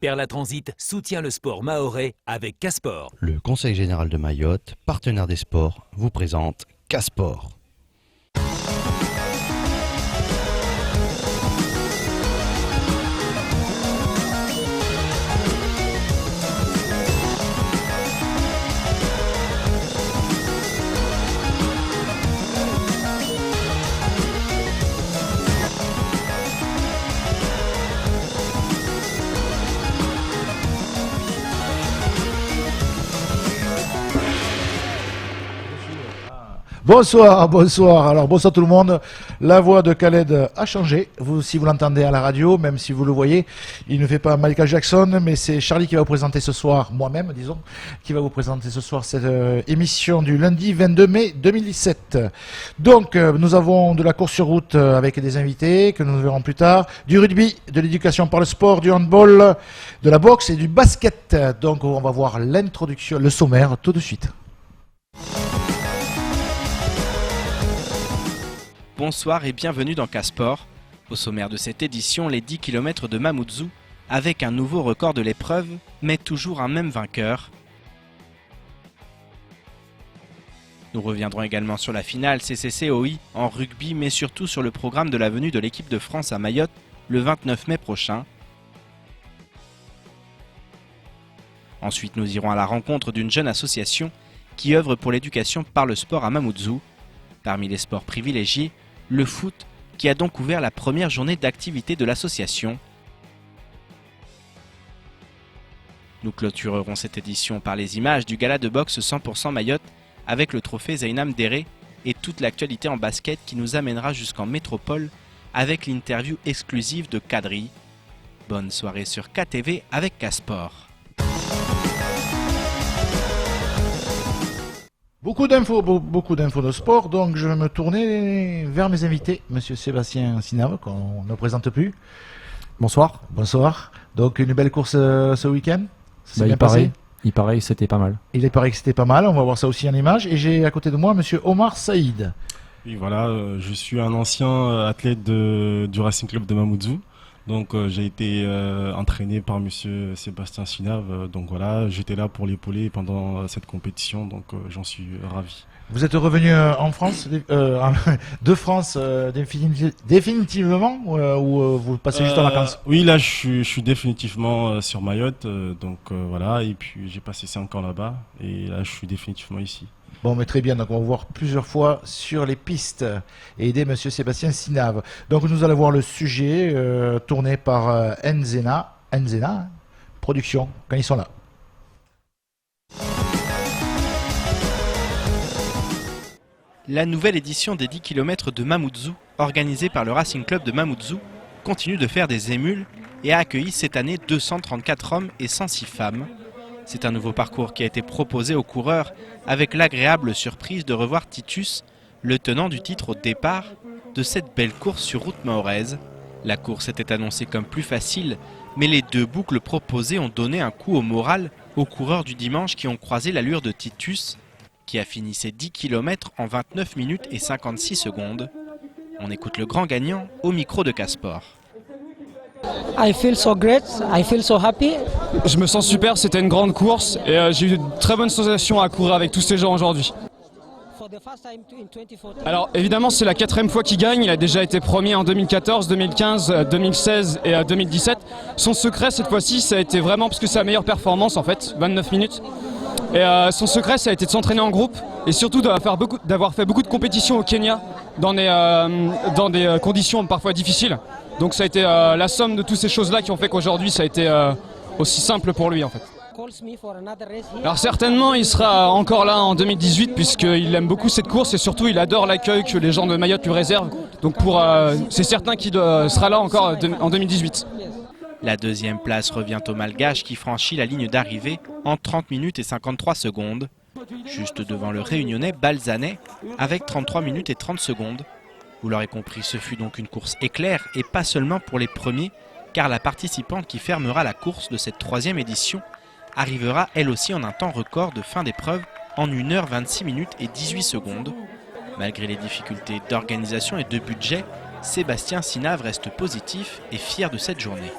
Perla Transit soutient le sport mahorais avec Casport. Le Conseil général de Mayotte, partenaire des sports, vous présente Casport. Bonsoir. Alors bonsoir tout le monde. La voix de Khaled a changé. Si vous l'entendez à la radio, même si vous le voyez, il ne fait pas Michael Jackson, mais c'est Charlie qui va vous présenter ce soir, moi-même disons, qui va vous présenter ce soir cette émission du lundi 22 mai 2017. Donc nous avons de la course sur route avec des invités que nous verrons plus tard, du rugby, de l'éducation par le sport, du handball, de la boxe et du basket. Donc on va voir l'introduction, le sommaire tout de suite. Bonsoir et bienvenue dans Casport. Au sommaire de cette édition, les 10 km de Mamoudzou, avec un nouveau record de l'épreuve, mais toujours un même vainqueur. Nous reviendrons également sur la finale CCC-OI en rugby, mais surtout sur le programme de la venue de l'équipe de France à Mayotte le 29 mai prochain. Ensuite, nous irons à la rencontre d'une jeune association qui œuvre pour l'éducation par le sport à Mamoudzou. Parmi les sports privilégiés, le foot, qui a donc ouvert la première journée d'activité de l'association. Nous clôturerons cette édition par les images du gala de boxe 100% Mayotte avec le trophée Zainam Déré et toute l'actualité en basket qui nous amènera jusqu'en métropole avec l'interview exclusive de Kadri. Bonne soirée sur KTV avec Casport. Beaucoup d'infos de sport, donc je vais me tourner vers mes invités. Monsieur Sébastien Sinave, qu'on ne présente plus. Bonsoir. Bonsoir. Donc une belle course ce week-end. Ça s'est bien passé. Il paraît que c'était pas mal. Il paraît que c'était pas mal, on va voir ça aussi en image. Et j'ai à côté de moi monsieur Omar Saïd. Oui, voilà, je suis un ancien athlète du Racing Club de Mamoudzou. Donc j'ai été entraîné par monsieur Sébastien Sinave, donc voilà, j'étais là pour l'épauler pendant cette compétition, donc j'en suis ravi. Vous êtes revenu en France, de France définitivement ou vous passez juste en vacances? Oui, là je suis définitivement sur Mayotte, donc voilà, et puis j'ai passé 5 ans là-bas, et là je suis définitivement ici. Bon, mais très bien, donc on va voir plusieurs fois sur les pistes et aider monsieur Sébastien Sinave. Donc nous allons voir le sujet tourné par Nzena Production, quand ils sont là. La nouvelle édition des 10 km de Mamoudzou, organisée par le Racing Club de Mamoudzou, continue de faire des émules et a accueilli cette année 234 hommes et 106 femmes. C'est un nouveau parcours qui a été proposé aux coureurs avec l'agréable surprise de revoir Titus, le tenant du titre au départ de cette belle course sur route mahoraise. La course était annoncée comme plus facile, mais les deux boucles proposées ont donné un coup au moral aux coureurs du dimanche qui ont croisé l'allure de Titus, qui a fini ses 10 km en 29 minutes et 56 secondes. On écoute le grand gagnant au micro de Casport. I feel so great, I feel so happy. Je me sens super, c'était une grande course et j'ai eu de très bonnes sensations à courir avec tous ces gens aujourd'hui. Alors évidemment c'est la 4e fois qu'il gagne, il a déjà été premier en 2014, 2015, 2016 et 2017. Son secret cette fois-ci ça a été vraiment parce que c'est la meilleure performance en fait, 29 minutes. Et son secret ça a été de s'entraîner en groupe et surtout d'avoir fait beaucoup de compétitions au Kenya dans des conditions parfois difficiles. Donc ça a été la somme de toutes ces choses-là qui ont fait qu'aujourd'hui ça a été aussi simple pour lui en fait. Alors certainement il sera encore là en 2018 puisqu'il aime beaucoup cette course et surtout il adore l'accueil que les gens de Mayotte lui réservent. Donc c'est certain qu'il sera là encore en 2018. La deuxième place revient au Malgache qui franchit la ligne d'arrivée en 30 minutes et 53 secondes. Juste devant le Réunionnais Balzanet avec 33 minutes et 30 secondes. Vous l'aurez compris, ce fut donc une course éclair et pas seulement pour les premiers, car la participante qui fermera la course de cette 3e édition arrivera elle aussi en un temps record de fin d'épreuve en 1h26 minutes et 18 secondes. Malgré les difficultés d'organisation et de budget, Sébastien Sinave reste positif et fier de cette journée.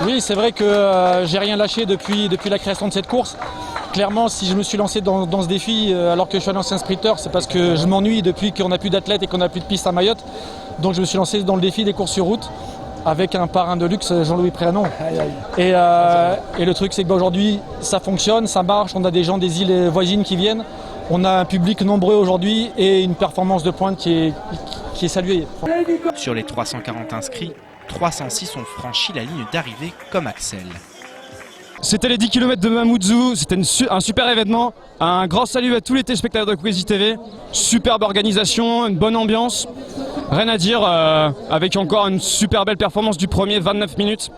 Oui, c'est vrai que j'ai rien lâché depuis la création de cette course. Clairement, si je me suis lancé dans ce défi alors que je suis un ancien sprinter, c'est parce que je m'ennuie depuis qu'on n'a plus d'athlètes et qu'on n'a plus de pistes à Mayotte. Donc je me suis lancé dans le défi des courses sur route avec un parrain de luxe, Jean-Louis Préanon. Et le truc, c'est qu'aujourd'hui, ça fonctionne, ça marche. On a des gens des îles voisines qui viennent. On a un public nombreux aujourd'hui et une performance de pointe qui est saluée. Sur les 340 inscrits, 306 ont franchi la ligne d'arrivée comme Axel. C'était les 10 km de Mamoudzou, c'était un super événement. Un grand salut à tous les téléspectateurs de Crazy TV. Superbe organisation, une bonne ambiance. Rien à dire, avec encore une super belle performance du premier, 29 minutes.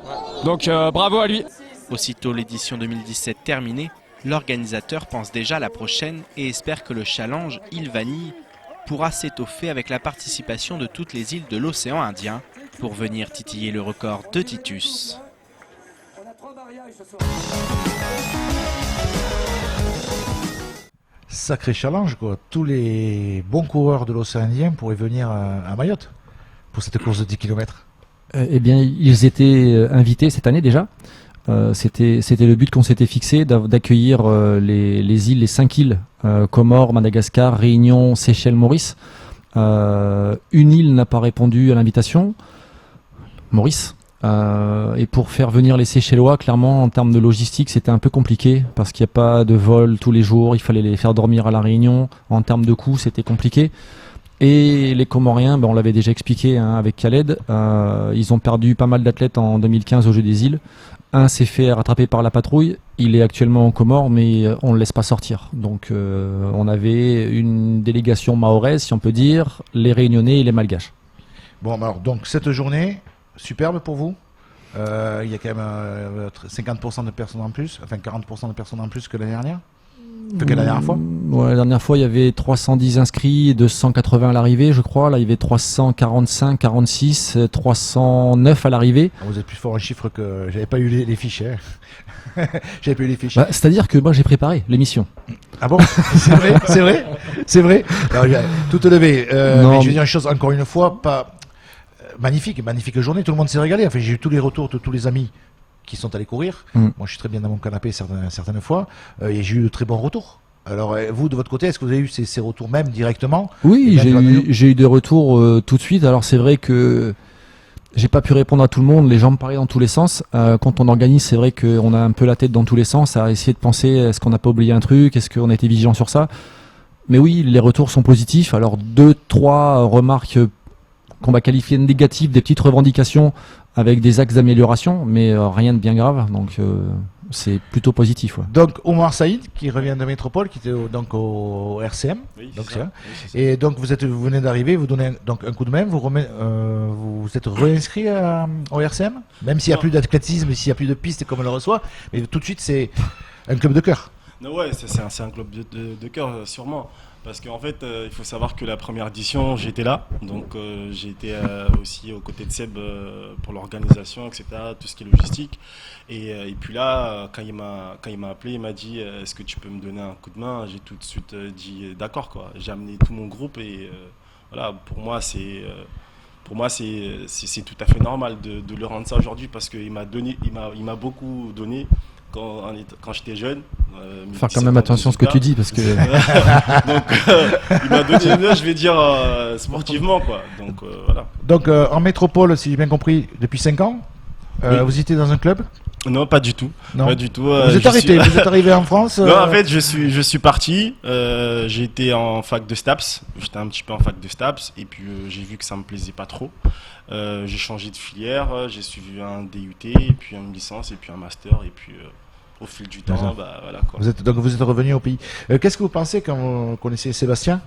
Donc bravo à lui. Aussitôt l'édition 2017 terminée, l'organisateur pense déjà à la prochaine et espère que le challenge Île Vanille pourra s'étoffer avec la participation de toutes les îles de l'océan Indien pour venir titiller le record de Titus. Sacré challenge, quoi. Tous les bons coureurs de l'océan Indien pourraient venir à Mayotte pour cette course de 10 km. Eh bien, ils étaient invités cette année déjà. C'était le but qu'on s'était fixé, d'accueillir les îles, les 5 îles, Comores, Madagascar, Réunion, Seychelles, Maurice. Une île n'a pas répondu à l'invitation, Maurice. Et pour faire venir les Seychellois, clairement, en termes de logistique, c'était un peu compliqué parce qu'il n'y a pas de vol tous les jours, il fallait les faire dormir à la Réunion. En termes de coûts, c'était compliqué. Et les Comoriens, on l'avait déjà expliqué avec Khaled, ils ont perdu pas mal d'athlètes en 2015 au Jeu des îles. Un s'est fait rattraper par la patrouille, il est actuellement en Comores, mais on ne le laisse pas sortir. Donc on avait une délégation mahoraise, si on peut dire, les Réunionnais et les Malgaches. Bon, alors, donc cette journée, superbe pour vous. Il y a quand même 50% de personnes en plus, enfin 40% de personnes en plus que l'année dernière. Que la dernière fois. Ouais, la dernière fois, il y avait 310 inscrits et 280 à l'arrivée, je crois. Là, il y avait 345, 46, 309 à l'arrivée. Vous êtes plus fort en chiffres que... J'avais pas eu les fichiers. J'avais pas eu les fichiers. C'est-à-dire que moi, j'ai préparé l'émission. Ah bon? C'est vrai. Alors, tout levé. Mais je vais dire une chose, encore une fois, pas... magnifique journée. Tout le monde s'est régalé. Enfin, j'ai eu tous les retours de tous les amis qui sont allés courir. Moi, je suis très bien dans mon canapé certaines fois, et j'ai eu de très bons retours. Alors, vous, de votre côté, est-ce que vous avez eu ces retours même directement? Oui, j'ai eu des retours tout de suite. Alors, c'est vrai que j'ai pas pu répondre à tout le monde. Les gens me parlaient dans tous les sens. Quand on organise, c'est vrai qu'on a un peu la tête dans tous les sens à essayer de penser, est-ce qu'on n'a pas oublié un truc? Est-ce qu'on a été vigilant sur ça? Mais oui, les retours sont positifs. Alors, 2-3 remarques qu'on va qualifier de négatives, des petites revendications avec des axes d'amélioration, mais rien de bien grave, donc c'est plutôt positif. Ouais. Donc Omar Saïd, qui revient de Métropole, qui était donc au RCM, oui, donc c'est ça. Et donc vous venez d'arriver, vous donnez donc un coup de main, vous êtes réinscrit au RCM, même s'il n'y a plus d'athlétisme, s'il n'y a plus de pistes comme on le reçoit, mais tout de suite c'est un club de cœur. Non, ouais, c'est un club de cœur, sûrement. Parce qu'en fait, il faut savoir que la première édition, j'étais là. Donc, j'ai été aussi aux côtés de Seb pour l'organisation, etc., tout ce qui est logistique. Et puis là, quand il m'a appelé, il m'a dit est-ce que tu peux me donner un coup de main? J'ai tout de suite dit d'accord, quoi. J'ai amené tout mon groupe et voilà, pour moi, c'est tout à fait normal de leur rendre ça aujourd'hui parce qu'il il m'a beaucoup donné. Quand j'étais jeune. Faire quand même attention à ce que tu dis parce que. Donc il m'a donné, je vais dire sportivement quoi. Donc voilà. Donc en métropole, si j'ai bien compris, depuis 5 ans, oui. Vous étiez dans un club? Non, pas du tout. Non. Pas du tout. Vous êtes arrêté, vous êtes arrivé en France. Non, en fait, je suis parti. J'ai été en fac de STAPS. J'étais un petit peu en fac de STAPS et puis j'ai vu que ça me plaisait pas trop. J'ai changé de filière. J'ai suivi un DUT, et puis une licence et puis un master et puis. Au fil du temps, voilà quoi. Vous êtes revenu au pays. Qu'est-ce que vous pensez quand vous connaissez Sébastien,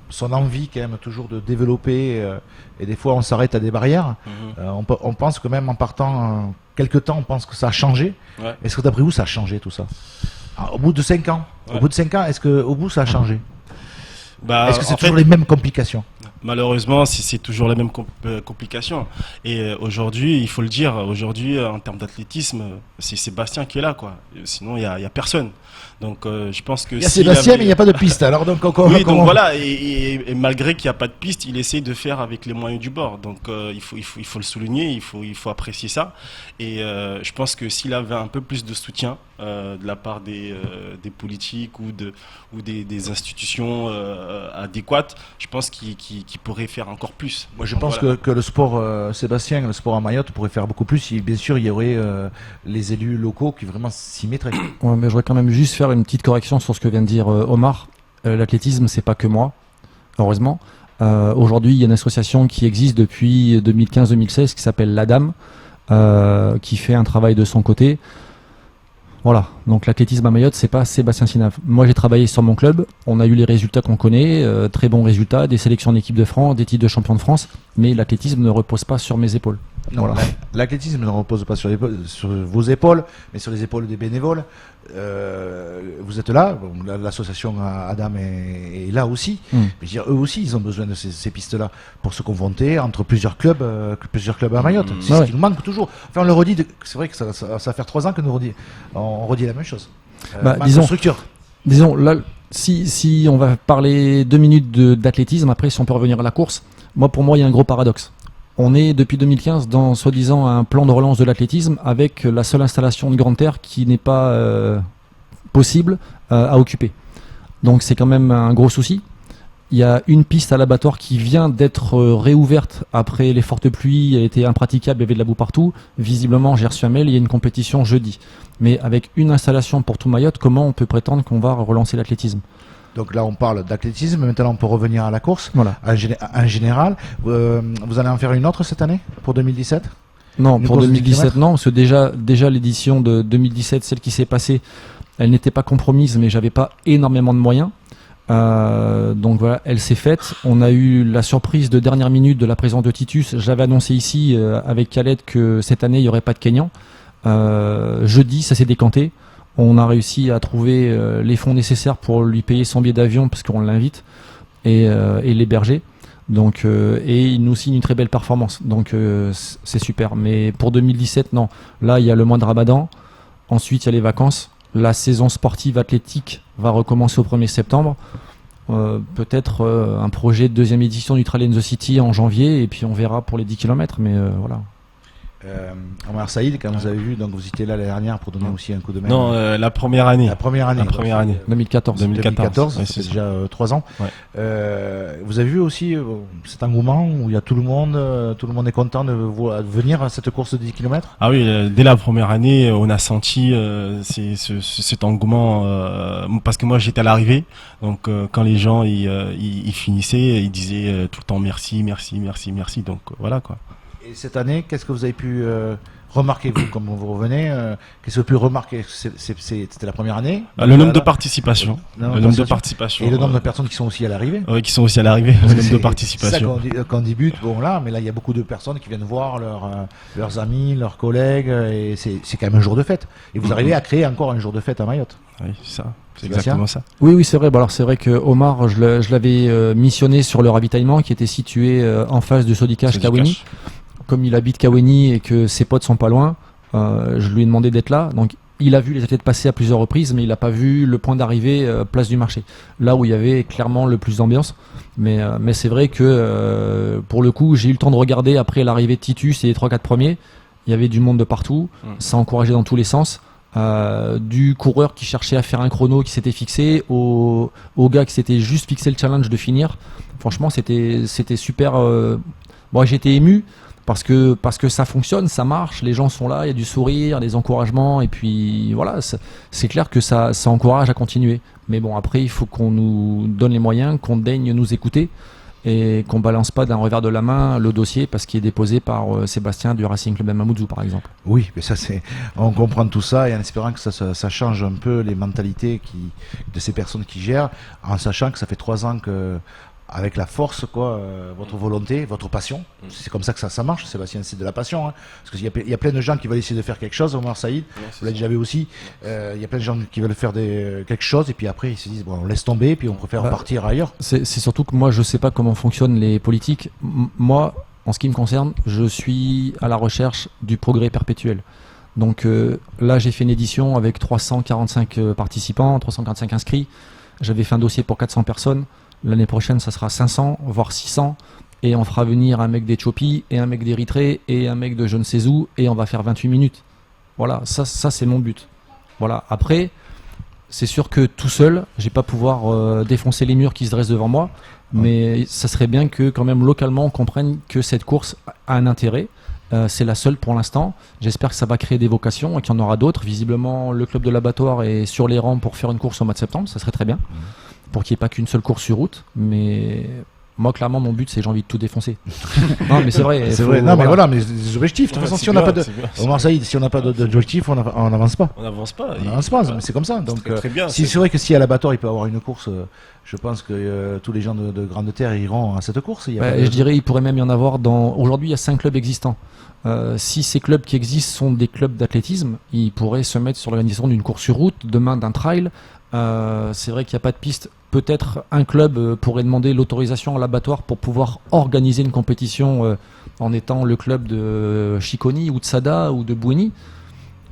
son envie quand même toujours de développer et des fois on s'arrête à des barrières. On pense que même en partant quelque temps, on pense que ça a changé. Ouais. Est-ce que d'après vous ça a changé tout ça? Au bout de 5 ans, est-ce que au bout ça a changé? Est-ce que c'est toujours les mêmes complications? Malheureusement, c'est toujours la même complication. Et aujourd'hui, il faut le dire, aujourd'hui, en termes d'athlétisme, c'est Sébastien qui est là, quoi. Sinon, il y a personne. Donc, je pense que il y a Sébastien, mais il n'y a pas de piste. Alors, donc, oui, donc voilà. Et malgré qu'il n'y a pas de piste, il essaie de faire avec les moyens du bord. Donc, il faut le souligner, il faut apprécier ça. Et je pense que s'il avait un peu plus de soutien de la part des politiques ou des institutions adéquates, je pense qu'il pourrait faire encore plus. Moi, je pense que le sport, Sébastien, le sport à Mayotte pourrait faire beaucoup plus si, bien sûr, il y aurait les élus locaux qui vraiment s'y mettraient. Ouais, mais je voudrais quand même juste faire une petite correction sur ce que vient de dire Omar. L'athlétisme, c'est pas que moi, heureusement. Aujourd'hui, il y a une association qui existe depuis 2015-2016 qui s'appelle l'ADAM, qui fait un travail de son côté. Voilà, donc l'athlétisme à Mayotte, c'est pas Sébastien Sinave. Moi, j'ai travaillé sur mon club, on a eu les résultats qu'on connaît, très bons résultats, des sélections en équipe de France, des titres de champion de France, mais l'athlétisme ne repose pas sur mes épaules. Non, Voilà. l'athlétisme ne repose pas sur vos épaules, mais sur les épaules des bénévoles. Vous êtes là, bon, l'association Adam est là aussi. Mais je veux dire, eux aussi, ils ont besoin de ces pistes-là pour se confronter entre plusieurs clubs à Mayotte. C'est ce qui nous manque toujours. Enfin, on le redit, c'est vrai que ça va faire 3 ans que on redit la même chose. Disons, structure. Disons, là, si on va parler 2 minutes d'athlétisme, après, si on peut revenir à la course, pour moi, il y a un gros paradoxe. On est depuis 2015 dans soi-disant un plan de relance de l'athlétisme avec la seule installation de grande terre qui n'est pas possible à occuper. Donc c'est quand même un gros souci. Il y a une piste à l'abattoir qui vient d'être réouverte après les fortes pluies, elle était impraticable, il y avait de la boue partout. Visiblement, j'ai reçu un mail, il y a une compétition jeudi. Mais avec une installation pour tout Mayotte, comment on peut prétendre qu'on va relancer l'athlétisme ? Donc là, on parle d'athlétisme. Maintenant, on peut revenir à la course. Voilà. En général, vous allez en faire une autre cette année pour 2017 ? Non, Une pour course de 10 2017, kilomètres non, parce que déjà l'édition de 2017, celle qui s'est passée, elle n'était pas compromise, mais j'avais pas énormément de moyens. Donc voilà, elle s'est faite. On a eu la surprise de dernière minute de la présence de Titus. J'avais annoncé ici avec Khaled que cette année, il n'y aurait pas de Kenyan. Jeudi, ça s'est décanté. On a réussi à trouver les fonds nécessaires pour lui payer son billet d'avion parce qu'on l'invite et l'héberger. Donc, et il nous signe une très belle performance. Donc c'est super. Mais pour 2017, non. Là, il y a le mois de Ramadan. Ensuite, il y a les vacances. La saison sportive athlétique va recommencer au 1er septembre. Peut-être un projet de 2e édition du Trail in the City en janvier. Et puis on verra pour les 10 km. Mais voilà. Omar Saïd, quand vous avez vu, donc vous étiez là l'année dernière pour donner aussi un coup de main. Non, la première année. La première année. 2014. Ouais, c'est déjà 3 ans. Ouais. Vous avez vu aussi cet engouement où il y a tout le monde est content de venir à cette course de 10 km. Ah oui, dès la première année, on a senti cet engouement parce que moi j'étais à l'arrivée, donc quand les gens ils finissaient, ils disaient tout le temps merci, donc voilà quoi. Et cette année, qu'est-ce que vous avez pu remarquer, vous, comme vous revenez qu'est-ce que vous avez pu remarquer? C'était la première année. Le nombre de participations. Et le nombre de personnes qui sont aussi à l'arrivée. Oui, qui sont aussi à l'arrivée. Le nombre de participations. C'est ça qu'on débute, mais là, il y a beaucoup de personnes qui viennent voir leurs amis, leurs collègues, et c'est quand même un jour de fête. Et vous arrivez à créer encore un jour de fête à Mayotte. Oui, c'est ça. C'est exactement ça. Oui, c'est vrai. Alors c'est vrai que Omar, je l'avais missionné sur le ravitaillement qui était situé en face de Sodikash Kaweni. Comme il habite Kaweni et que ses potes sont pas loin, je lui ai demandé d'être là. Donc il a vu les athlètes passer à plusieurs reprises, mais il n'a pas vu le point d'arrivée place du marché, là où il y avait clairement le plus d'ambiance. Mais c'est vrai que pour le coup, j'ai eu le temps de regarder après l'arrivée de Titus et les 3-4 premiers. Il y avait du monde de partout, ça encourageait dans tous les sens. Du coureur qui cherchait à faire un chrono qui s'était fixé au gars qui s'était juste fixé le challenge de finir. Franchement, c'était super. Bon, j'étais ému. Parce que ça fonctionne, ça marche, les gens sont là, il y a du sourire, des encouragements, et puis voilà, c'est clair que ça encourage à continuer. Mais bon, après, il faut qu'on nous donne les moyens, qu'on daigne nous écouter, et qu'on balance pas d'un revers de la main le dossier parce qu'il est déposé par Sébastien du Racing Club de Mamoudzou, par exemple. Oui, mais ça on comprend tout ça, et en espérant que ça change un peu les mentalités de ces personnes qui gèrent, en sachant que ça fait 3 ans que avec la force, quoi, votre volonté, votre passion. C'est comme ça que ça marche, Sébastien, c'est de la passion. Hein. Parce qu'il y a plein de gens qui veulent essayer de faire quelque chose, Omar Saïd, vous l'avez déjà vu aussi. Il y a plein de gens qui veulent faire quelque chose et puis après ils se disent bon, on laisse tomber, puis on préfère partir ailleurs. C'est surtout que moi je sais pas comment fonctionnent les politiques. Moi, en ce qui me concerne, je suis à la recherche du progrès perpétuel. Donc là j'ai fait une édition avec 345 participants, 345 inscrits. J'avais fait un dossier pour 400 personnes. L'année prochaine, ça sera 500, voire 600. Et on fera venir un mec d'Éthiopie, et un mec d'Érythrée, et un mec de je ne sais où, et on va faire 28 minutes. Voilà, ça c'est mon but. Voilà. Après, c'est sûr que tout seul, je vais pas pouvoir défoncer les murs qui se dressent devant moi. Mais ça serait bien que quand même localement, on comprenne que cette course a un intérêt. C'est la seule pour l'instant. J'espère que ça va créer des vocations et qu'il y en aura d'autres. Visiblement, le club de l'abattoir est sur les rangs pour faire une course au mois de septembre. Ça serait très bien. Pour qu'il n'y ait pas qu'une seule course sur route. Mais moi, clairement, mon but, c'est j'ai envie de tout défoncer. Non, mais c'est vrai. C'est vrai. Non, mais voilà, mais des objectifs. De toute façon, si on n'a pas de, Omar Saïd, si on n'a pas d'objectif, on n'avance pas. On n'avance pas. On n'avance pas. Mais c'est comme ça. Donc, c'est vrai que si à l'abattoir il peut avoir une course, je pense que tous les gens de Grande Terre iront à cette course. Je dirais, il pourrait même y en avoir Aujourd'hui, il y a 5 clubs existants. Si ces clubs qui existent sont des clubs d'athlétisme, ils pourraient se mettre sur l'organisation d'une course sur route, demain d'un trail. C'est vrai qu'il n'y a pas de piste. Peut-être un club pourrait demander l'autorisation à l'abattoir pour pouvoir organiser une compétition en étant le club de Chiconi ou de Sada ou de Bouini.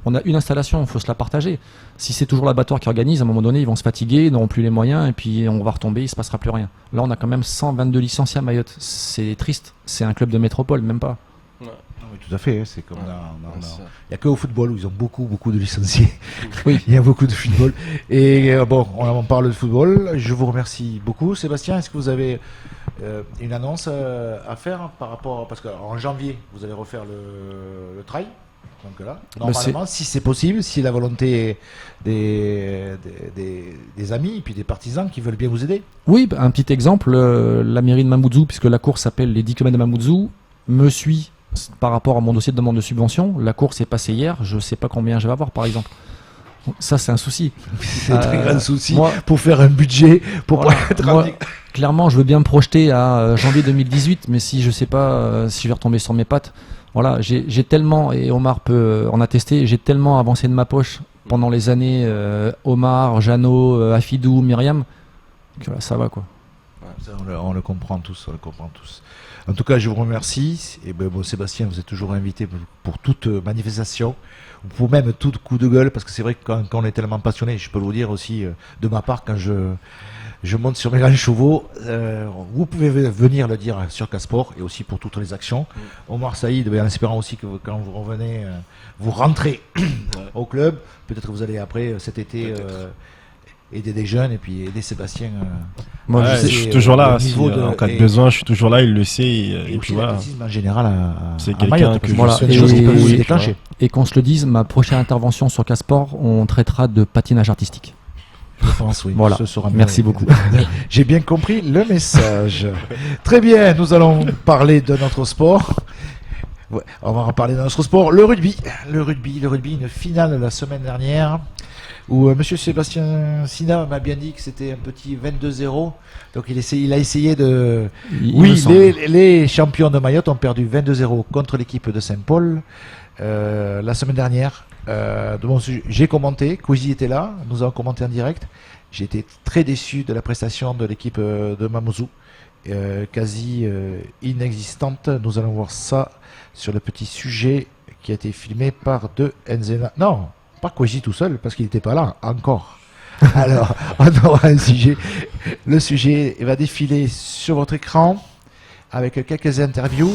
On a une installation, il faut se la partager. Si c'est toujours l'abattoir qui organise, à un moment donné, ils vont se fatiguer, ils n'auront plus les moyens et puis on va retomber, il ne se passera plus rien. Là, on a quand même 122 licenciés à Mayotte. C'est triste. C'est un club de métropole, même pas. Oui, tout à fait. C'est comme il n'y a que au football où ils ont beaucoup de licenciés. Oui. Il y a beaucoup de football. Et bon, on parle de football. Je vous remercie beaucoup, Sébastien. Est-ce que vous avez une annonce à faire par rapport, parce qu'en janvier, vous allez refaire le trail. Donc là, normalement, si c'est possible, si la volonté des amis et puis des partisans qui veulent bien vous aider. Oui, un petit exemple, la mairie de Mamoudzou, puisque la course s'appelle les 10 km de Mamoudzou, me suit par rapport à mon dossier de demande de subvention. La course est passée hier, je ne sais pas combien je vais avoir par exemple. Ça, c'est un souci. C'est un très grand souci pour faire un budget. Clairement, je veux bien me projeter à janvier 2018, mais si je ne sais pas si je vais retomber sur mes pattes. Voilà, j'ai tellement, et Omar peut en attester, j'ai tellement avancé de ma poche pendant les années Omar, Jeannot, Afidou, Myriam, que là, ça va quoi. Ça, on le comprend tous, En tout cas, je vous remercie. Et Sébastien, vous êtes toujours invité pour toute manifestation, ou pour même tout coup de gueule, parce que c'est vrai que quand on est tellement passionné, je peux vous dire aussi de ma part, quand je monte sur mes grands chevaux, vous pouvez venir le dire sur Casport et aussi pour toutes les actions. Omar Saïd, en espérant aussi que quand vous revenez, vous rentrez au club. Peut-être que vous allez après cet été aider des jeunes et puis aider Sébastien. Moi, je suis toujours là. En cas de besoin, je suis toujours là. Il le sait. Et puis voilà. En général, c'est quelqu'un que et qu'on se le dise, ma prochaine intervention sur Casport, on traitera de patinage artistique. Je pense, oui. Voilà. Merci beaucoup. J'ai bien compris le message. Très bien, nous allons parler de notre sport. Ouais, on va en parler de notre sport. Le rugby, une finale la semaine dernière où Monsieur Sébastien Sina m'a bien dit que c'était un petit 22-0. Donc il a essayé de... les champions de Mayotte ont perdu 22-0 contre l'équipe de Saint-Paul la semaine dernière. J'ai commenté, Kouzi était là, nous avons commenté en direct. J'ai été très déçu de la prestation de l'équipe de Mamoudzou, quasi inexistante. Nous allons voir ça sur le petit sujet qui a été filmé par Nzena. Non, pas Kouzi tout seul, parce qu'il n'était pas là encore. Alors, on aura un sujet. Le sujet va défiler sur votre écran avec quelques interviews.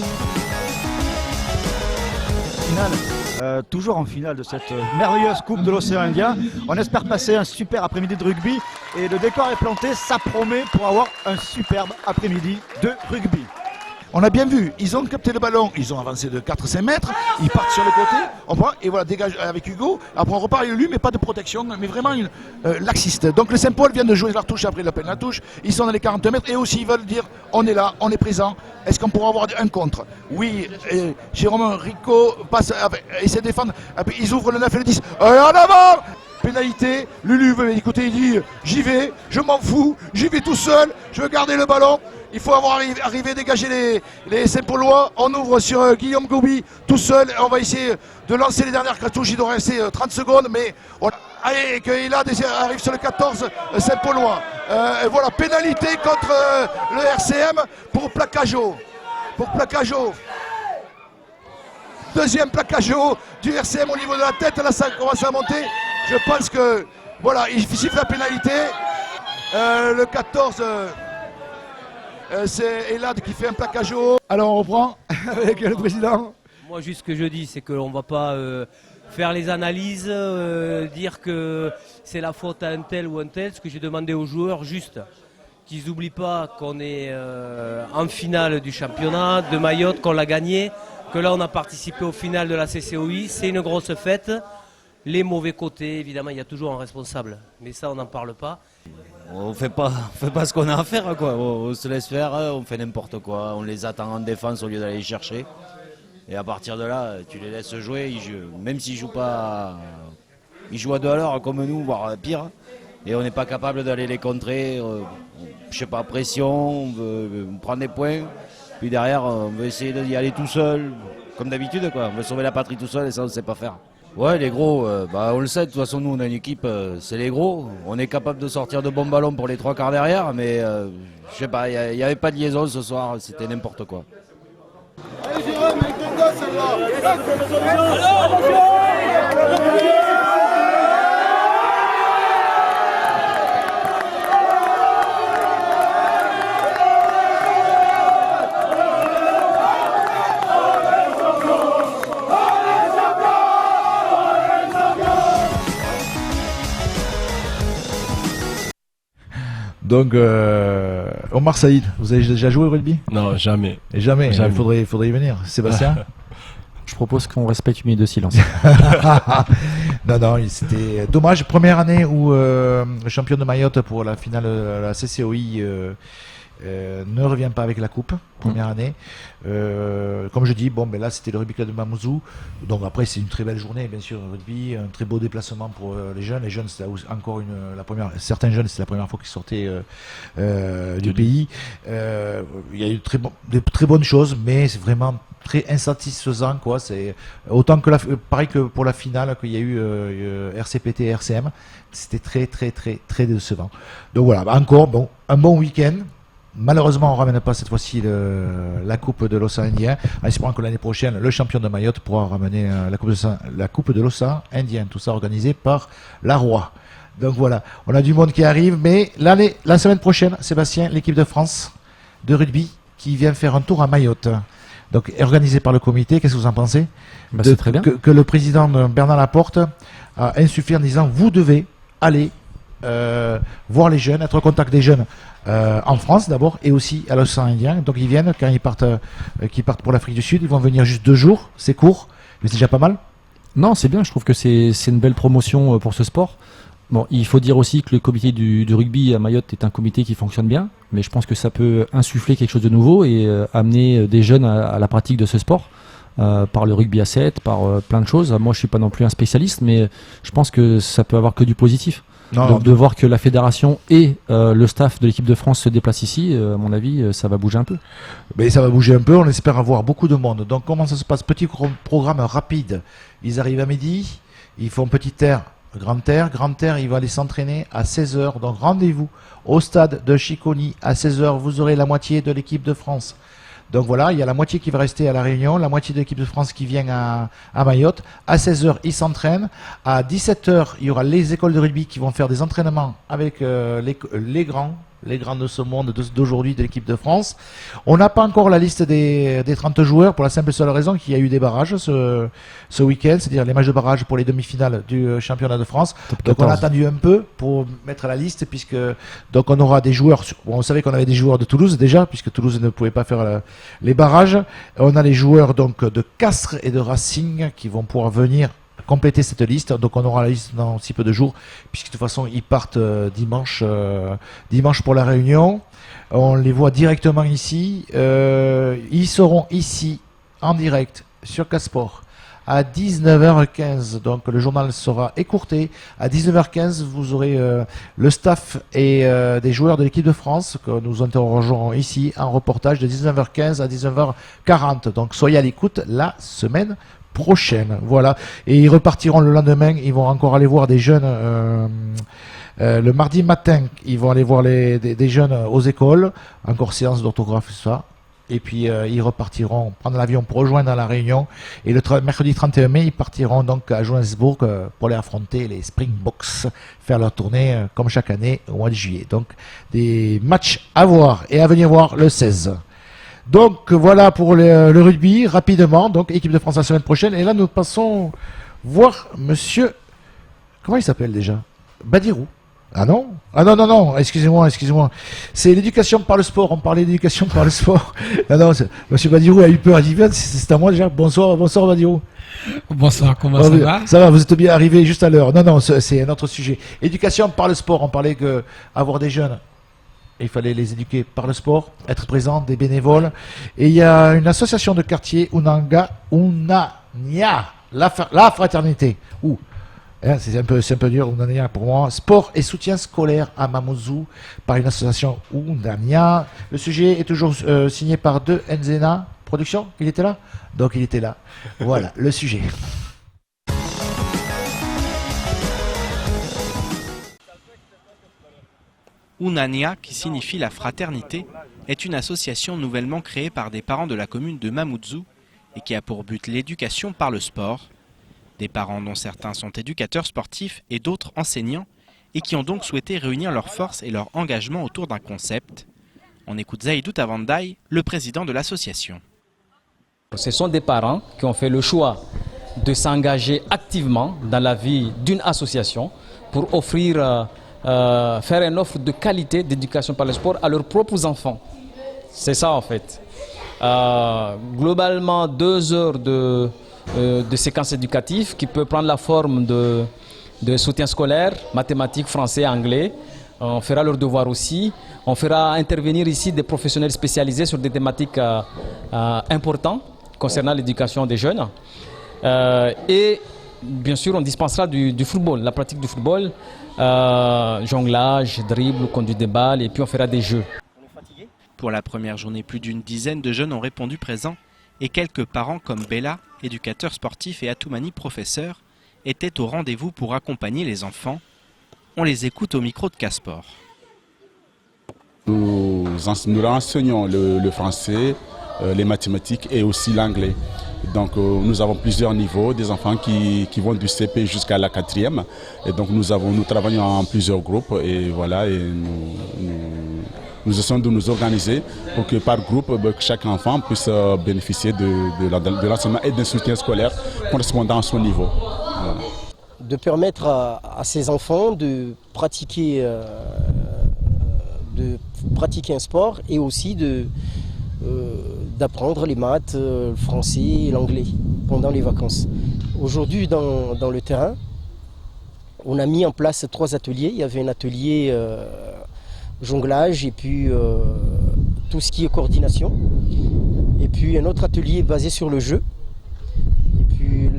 Toujours en finale de cette merveilleuse Coupe de l'Océan Indien. On espère passer un super après-midi de rugby et le décor est planté, ça promet pour avoir un superbe après-midi de rugby. On a bien vu, ils ont capté le ballon, ils ont avancé de 4-5 mètres, ils partent sur le côté, on prend, et voilà, dégage avec Hugo, après on repart avec lui, mais pas de protection, mais vraiment laxiste. Donc le Saint-Paul vient de jouer leur touche après la peine la touche, ils sont dans les 40 mètres et aussi ils veulent dire on est là, on est présent, est-ce qu'on pourra avoir un contre? Oui, Jérôme Rico essaie de défendre, après ils ouvrent le 9 et le 10, en avant! Pénalité, Lulu veut écouter, il dit j'y vais, je m'en fous, j'y vais tout seul, je veux garder le ballon. Il faut arriver à dégager les Saint-Paulois. On ouvre sur Guillaume Goubi tout seul. On va essayer de lancer les dernières cartouches. Il doit rester 30 secondes. Mais allez, Keila arrive sur le 14 Saint-Paulois. Voilà, pénalité contre le RCM pour plaquage. Deuxième plaquage du RCM au niveau de la tête. Là, ça commence à monter. Je pense que, voilà, il siffle la pénalité. Le 14... c'est Elad qui fait un plaquage haut. Alors on reprend avec le président. Moi juste ce que je dis c'est qu'on ne va pas faire les analyses, dire que c'est la faute à un tel ou un tel. Ce que j'ai demandé aux joueurs juste qu'ils n'oublient pas qu'on est en finale du championnat de Mayotte, qu'on l'a gagné, que là on a participé au final de la CCOI, c'est une grosse fête. Les mauvais côtés, évidemment il y a toujours un responsable, mais ça on n'en parle pas. On fait pas ce qu'on a à faire, quoi. On se laisse faire, on fait n'importe quoi, on les attend en défense au lieu d'aller les chercher. Et à partir de là, tu les laisses jouer, même s'ils jouent pas, ils jouent à 2 à l'heure comme nous, voire pire. Et on n'est pas capable d'aller les contrer. Je sais pas, pression, on prend des points. Puis derrière, on veut essayer d'y aller tout seul, comme d'habitude, quoi. On veut sauver la patrie tout seul et ça, on ne sait pas faire. Ouais, les gros, on le sait, de toute façon, nous, on a une équipe, c'est les gros. On est capable de sortir de bons ballons pour les 3 quarts derrière, mais je sais pas, il n'y avait pas de liaison ce soir, c'était n'importe quoi. Allez, Jérôme, avec ton gosse, Donc, Omar Saïd, vous avez déjà joué au rugby? Non, jamais. Et jamais. Il faudrait y venir. Sébastien? Je propose qu'on respecte une minute de silence. Non, c'était dommage. Première année où le champion de Mayotte pour la finale de la CCOI ne revient pas avec la coupe. Première année. Comme je dis, là c'était le rugby club de Mamoudzou. Donc après c'est une très belle journée, bien sûr, le rugby, un très beau déplacement pour les jeunes. Les jeunes, c'était encore certains jeunes, c'est la première fois qu'ils sortaient du pays. Il y a eu de très bonnes choses, mais c'est vraiment très insatisfaisant, quoi. C'est autant que pareil que pour la finale qu'il y a eu RCPT et RCM, c'était très décevant. Donc voilà, encore un bon week-end. Malheureusement, on ne ramène pas cette fois-ci la Coupe de l'Océan Indien. En espérant que l'année prochaine, le champion de Mayotte pourra ramener la Coupe de l'Océan Indien. Tout ça organisé par la Roi. Donc voilà, on a du monde qui arrive. Mais la semaine prochaine, Sébastien, l'équipe de France de rugby qui vient faire un tour à Mayotte. Donc organisé par le comité, qu'est-ce que vous en pensez? C'est très bien. Que le président Bernard Laporte a insufflé en disant vous devez aller voir les jeunes, être au contact des jeunes en France d'abord et aussi à l'océan Indien. Donc ils viennent, quand ils partent pour l'Afrique du Sud, ils vont venir juste 2 jours, c'est court, mais c'est déjà pas mal. Non, c'est bien, je trouve que c'est une belle promotion pour ce sport. Bon, il faut dire aussi que le comité du rugby à Mayotte est un comité qui fonctionne bien, mais je pense que ça peut insuffler quelque chose de nouveau et amener des jeunes à la pratique de ce sport. Par le rugby à 7, par plein de choses. Moi je suis pas non plus un spécialiste, mais je pense que ça peut avoir que du positif. Donc de voir que la fédération et le staff de l'équipe de France se déplacent ici, à mon avis, ça va bouger un peu. Mais ça va bouger un peu, on espère avoir beaucoup de monde. Donc comment ça se passe? Petit programme rapide. Ils arrivent à midi, ils font petit air, grand air, ils vont aller s'entraîner à 16h. Donc rendez-vous au stade de Chiconi à 16h, vous aurez la moitié de l'équipe de France. Donc voilà, il y a la moitié qui va rester à La Réunion, la moitié de l'équipe de France qui vient à Mayotte. À 16h, ils s'entraînent. À 17h, il y aura les écoles de rugby qui vont faire des entraînements avec les grands de ce monde d'aujourd'hui de l'équipe de France. On n'a pas encore la liste des 30 joueurs pour la simple et seule raison qu'il y a eu des barrages ce week-end, c'est-à-dire les matchs de barrage pour les demi-finales du championnat de France. Donc on a attendu un peu pour mettre la liste puisque donc on aura des joueurs, on savait qu'on avait des joueurs de Toulouse déjà puisque Toulouse ne pouvait pas faire les barrages. On a les joueurs donc de Castres et de Racing qui vont pouvoir venir compléter cette liste. Donc on aura la liste dans si peu de jours puisque de toute façon ils partent dimanche pour la Réunion. On les voit directement ici. Ils seront ici en direct sur Casport à 19h15. Donc le journal sera écourté. À 19h15, vous aurez le staff et des joueurs de l'équipe de France que nous interrogerons ici en reportage de 19h15 à 19h40. Donc soyez à l'écoute la semaine prochaine. Voilà. Et ils repartiront le lendemain. Ils vont encore aller voir des jeunes. Le mardi matin, ils vont aller voir des jeunes aux écoles, encore séance d'orthographe, ça. Et puis ils repartiront prendre l'avion pour rejoindre la Réunion. Et le mercredi 31 mai, ils partiront donc à Johannesburg pour aller affronter les Springboks, faire leur tournée comme chaque année au mois de juillet. Donc des matchs à voir et à venir voir le 16. Donc voilà pour le rugby, rapidement. Donc équipe de France la semaine prochaine. Et là, nous passons voir monsieur... Comment il s'appelle déjà? Badirou. Ah non? Ah non, excusez-moi. C'est l'éducation par le sport, on parlait d'éducation par le sport. Non, monsieur Badirou a eu peur, il dit bien, c'est à moi déjà. Bonsoir Badirou. Bonsoir, comment ça va? Ça va, vous êtes bien arrivé juste à l'heure. Non, c'est un autre sujet. Éducation par le sport, on parlait que avoir des jeunes, il fallait les éduquer par le sport, être présents, des bénévoles. Et il y a une association de quartier, Unania, la fraternité. C'est un peu dur, Unania pour moi. Sport et soutien scolaire à Mamoudzou par une association Unania. Le sujet est toujours signé par De Nzena Production. Il était là? Donc il était là. Voilà le sujet. Unania, qui signifie la fraternité, est une association nouvellement créée par des parents de la commune de Mamoudzou et qui a pour but l'éducation par le sport. Des parents dont certains sont éducateurs sportifs et d'autres enseignants et qui ont donc souhaité réunir leurs forces et leur engagement autour d'un concept. On écoute Zaïdou Tavandaï, le président de l'association. Ce sont des parents qui ont fait le choix de s'engager activement dans la vie d'une association pour offrir, faire une offre de qualité d'éducation par le sport à leurs propres enfants. C'est ça en fait. Globalement, 2 heures de séquences éducatives qui peut prendre la forme de soutien scolaire, mathématiques, français, anglais. On fera leurs devoirs aussi. On fera intervenir ici des professionnels spécialisés sur des thématiques importantes concernant l'éducation des jeunes. Et bien sûr, on dispensera du football, la pratique du football, jonglage, dribble, conduite des balles, et puis on fera des jeux. Pour la première journée, plus d'une dizaine de jeunes ont répondu présents et quelques parents comme Bella, éducateur sportif, et Atoumani, professeur, étaient au rendez-vous pour accompagner les enfants. On les écoute au micro de Casport. Nous enseignons le français, les mathématiques et aussi l'anglais. Donc nous avons plusieurs niveaux, des enfants qui vont du CP jusqu'à la 4e. Et donc nous travaillons en plusieurs groupes et voilà, et nous essayons de nous organiser pour que par groupe, que chaque enfant puisse bénéficier de l'enseignement et d'un soutien scolaire correspondant à son niveau. Voilà. De permettre à ces enfants de pratiquer un sport et aussi d'apprendre les maths, le français et l'anglais pendant les vacances. Aujourd'hui, dans le terrain, on a mis en place 3 ateliers. Il y avait un atelier jonglage et puis tout ce qui est coordination. Et puis un autre atelier basé sur le jeu. Et puis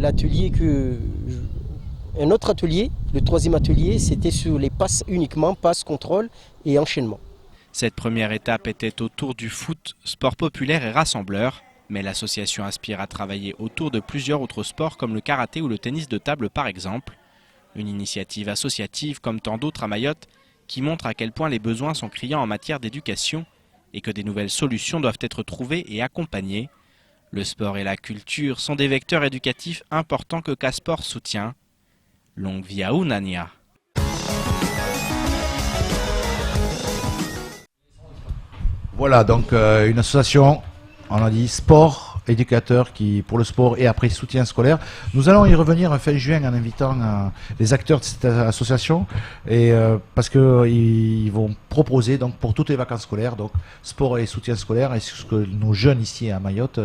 un autre atelier, le 3e atelier, c'était sur les passes uniquement, passes, contrôle et enchaînement. Cette première étape était autour du foot, sport populaire et rassembleur, mais l'association aspire à travailler autour de plusieurs autres sports comme le karaté ou le tennis de table par exemple. Une initiative associative comme tant d'autres à Mayotte qui montre à quel point les besoins sont criants en matière d'éducation et que des nouvelles solutions doivent être trouvées et accompagnées. Le sport et la culture sont des vecteurs éducatifs importants que Casport soutient. Longue vie à Unania. Voilà, donc une association, on a dit sport, éducateur qui pour le sport et après soutien scolaire. Nous allons y revenir fin juin en invitant les acteurs de cette association et parce que ils vont proposer donc pour toutes les vacances scolaires donc sport et soutien scolaire et ce que nos jeunes ici à Mayotte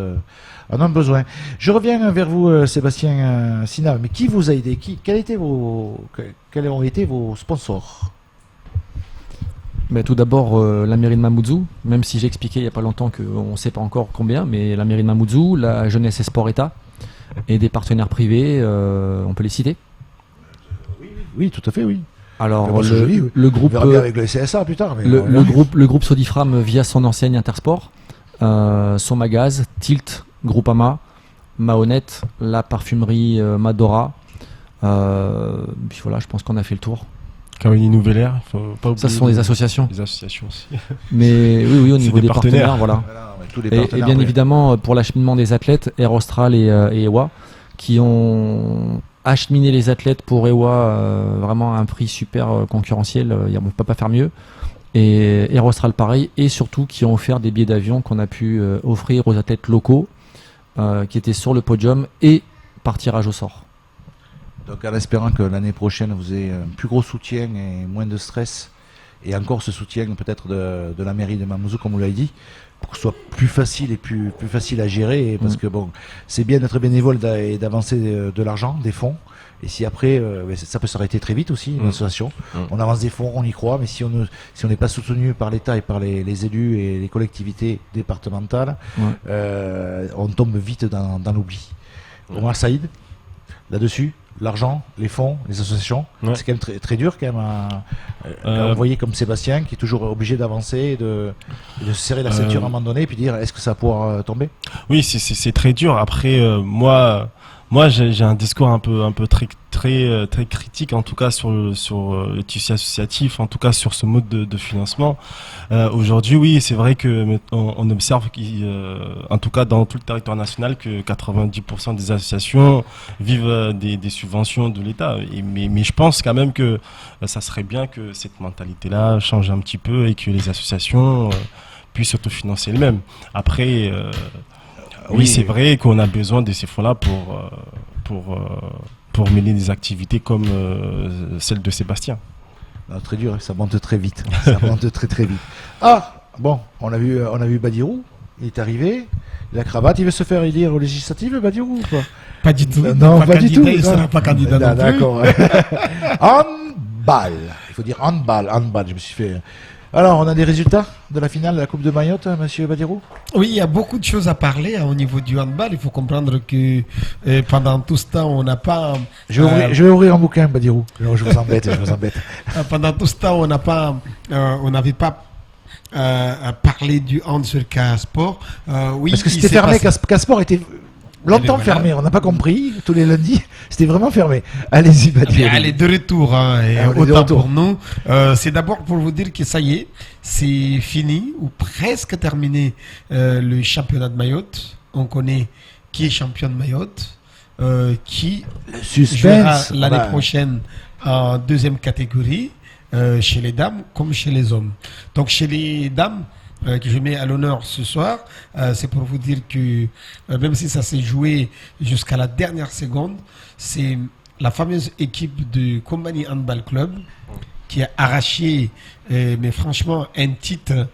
en ont besoin. Je reviens vers vous Sébastien Sinav, mais qui vous a aidé, quels ont été vos sponsors? Mais tout d'abord, la mairie de Mamoudzou, même si j'ai expliqué il n'y a pas longtemps qu'on ne sait pas encore combien, mais la mairie de Mamoudzou, la jeunesse et sport État, et des partenaires privés, on peut les citer? Oui, tout à fait, oui. Alors le groupe, on verra bien avec le CSA plus tard. Mais le groupe Sodifram via son enseigne Intersport, son magaz, Tilt, Groupama, Mahonnête, la parfumerie Madora. Puis voilà, je pense qu'on a fait le tour. Caroline Nouvelle Air, faut pas oublier. Ça, ce sont des associations. Les associations aussi. Mais oui, au niveau des partenaires, voilà. Tous les Et partenaires, bien ouais. évidemment, pour l'acheminement des athlètes, Air Austral et EWA, qui ont acheminé les athlètes pour EWA vraiment à un prix super concurrentiel. On ne peut pas faire mieux. Et Air Austral pareil, et surtout qui ont offert des billets d'avion qu'on a pu offrir aux athlètes locaux qui étaient sur le podium et par tirage au sort. Donc en espérant que l'année prochaine vous ayez un plus gros soutien et moins de stress, et encore ce soutien peut-être de la mairie de Mamoudzou, comme vous l'avez dit, pour que ce soit plus facile et plus facile à gérer, parce que bon, c'est bien d'être bénévole et d'avancer de l'argent, des fonds, et si après ça peut s'arrêter très vite aussi, une association, on avance des fonds, on y croit, mais si on n'est pas soutenu par l'État et par les élus et les collectivités départementales, on tombe vite dans l'oubli. Omar Saïd, là-dessus, l'argent, les fonds, les associations, c'est quand même très, très dur quand même à envoyer comme Sébastien qui est toujours obligé d'avancer et de se serrer la ceinture à un moment donné et puis dire est-ce que ça va pouvoir tomber? Oui, c'est très dur. Après, moi j'ai un discours un peu très critique en tout cas sur le tissu associatif, en tout cas sur ce mode de financement. Aujourd'hui, oui, c'est vrai que on observe en tout cas dans tout le territoire national que 90% des associations vivent des subventions de l'État. Mais je pense quand même que ça serait bien que cette mentalité-là change un petit peu et que les associations puissent autofinancer elles-mêmes. Après, oui, c'est vrai qu'on a besoin de ces fonds-là pour mener des activités comme celle de Sébastien. Non, très dur, ça monte très vite. Ça monte très vite. Ah, bon, on a vu Badirou, il est arrivé, la cravate, il veut se faire élire aux législatives, Badirou ou pas? Pas du tout. Non, pas du tout. Il ne sera pas candidat non plus. D'accord. Handball. Il faut dire handball, je me suis fait... Alors, on a des résultats de la finale de la Coupe de Mayotte, monsieur Badirou? Oui, il y a beaucoup de choses à parler au niveau du handball. Il faut comprendre que pendant tout ce temps, on n'a pas... Je vais ouvrir un bouquin, Badirou. Non, je vous embête. Pendant tout ce temps, on n'avait pas parlé du hand sur K-Sport. Oui, parce que c'était fermé, K-Sport était... longtemps fermé, on n'a pas compris, tous les lundis, c'était vraiment fermé. Allez-y, Badirou. Elle est de retour, autant pour nous. C'est d'abord pour vous dire que ça y est, c'est fini, ou presque terminé le championnat de Mayotte. On connaît qui est champion de Mayotte, qui jouera l'année prochaine en deuxième catégorie, chez les dames comme chez les hommes. Donc chez les dames, que je mets à l'honneur ce soir, c'est pour vous dire que même si ça s'est joué jusqu'à la dernière seconde, c'est la fameuse équipe de Kombani Handball Club qui a arraché, mais franchement, un titre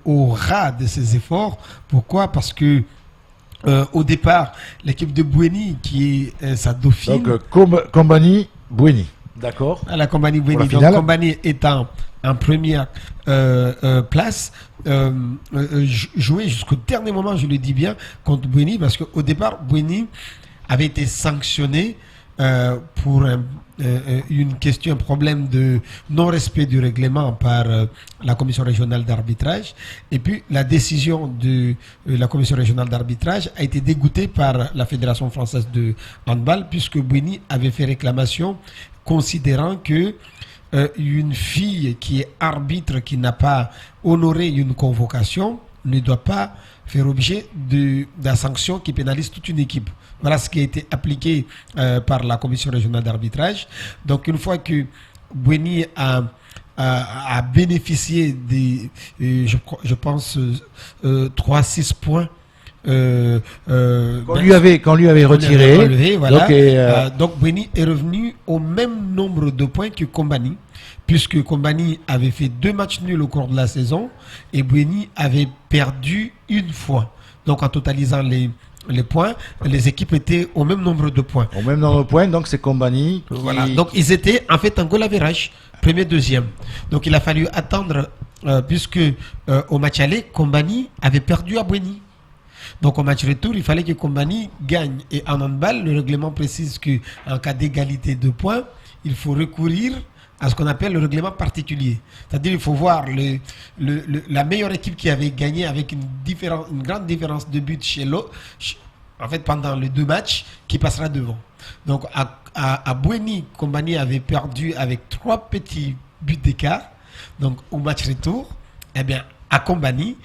au ras de ses efforts. Pourquoi? Parce que au départ, l'équipe de Bouéni, qui est sa dauphine... Donc Kombani Bouéni, d'accord. À la Kombani Bouéni. Donc Kombani étant en première place, jouer jusqu'au dernier moment, je le dis bien, contre Bouéni, parce qu'au départ, Bouéni avait été sanctionné pour une question, un problème de non-respect du règlement par la commission régionale d'arbitrage. Et puis la décision de la commission régionale d'arbitrage a été dégoûtée par la Fédération française de handball, puisque Bouéni avait fait réclamation considérant que une fille qui est arbitre, qui n'a pas honoré une convocation, ne doit pas faire objet de la sanction qui pénalise toute une équipe. Voilà ce qui a été appliqué par la commission régionale d'arbitrage. Donc une fois que Bouéni a bénéficié des, je pense, 3-6 points qu'on lui avait retiré, voilà. Donc Bouéni est revenu au même nombre de points que Kombani, puisque Kombani avait fait 2 matchs nuls au cours de la saison et Bouéni avait perdu une fois. Donc en totalisant les points, les équipes étaient au même nombre de points. Au même nombre de points, donc c'est Kombani qui... Voilà, donc ils étaient en fait en goal average, premier, deuxième. Donc il a fallu attendre, puisque au match aller, Kombani avait perdu à Bouéni. Donc au match retour, il fallait que Kombani gagne. Et en handball, le règlement précise qu'en cas d'égalité de points, il faut recourir à ce qu'on appelle le règlement particulier. C'est-à-dire il faut voir la meilleure équipe qui avait gagné avec une grande différence de but chez l'autre, en fait pendant les 2 matchs, qui passera devant. Donc à Bouéni, Kombani avait perdu avec 3 petits buts d'écart. Donc au match retour, eh bien à Kombani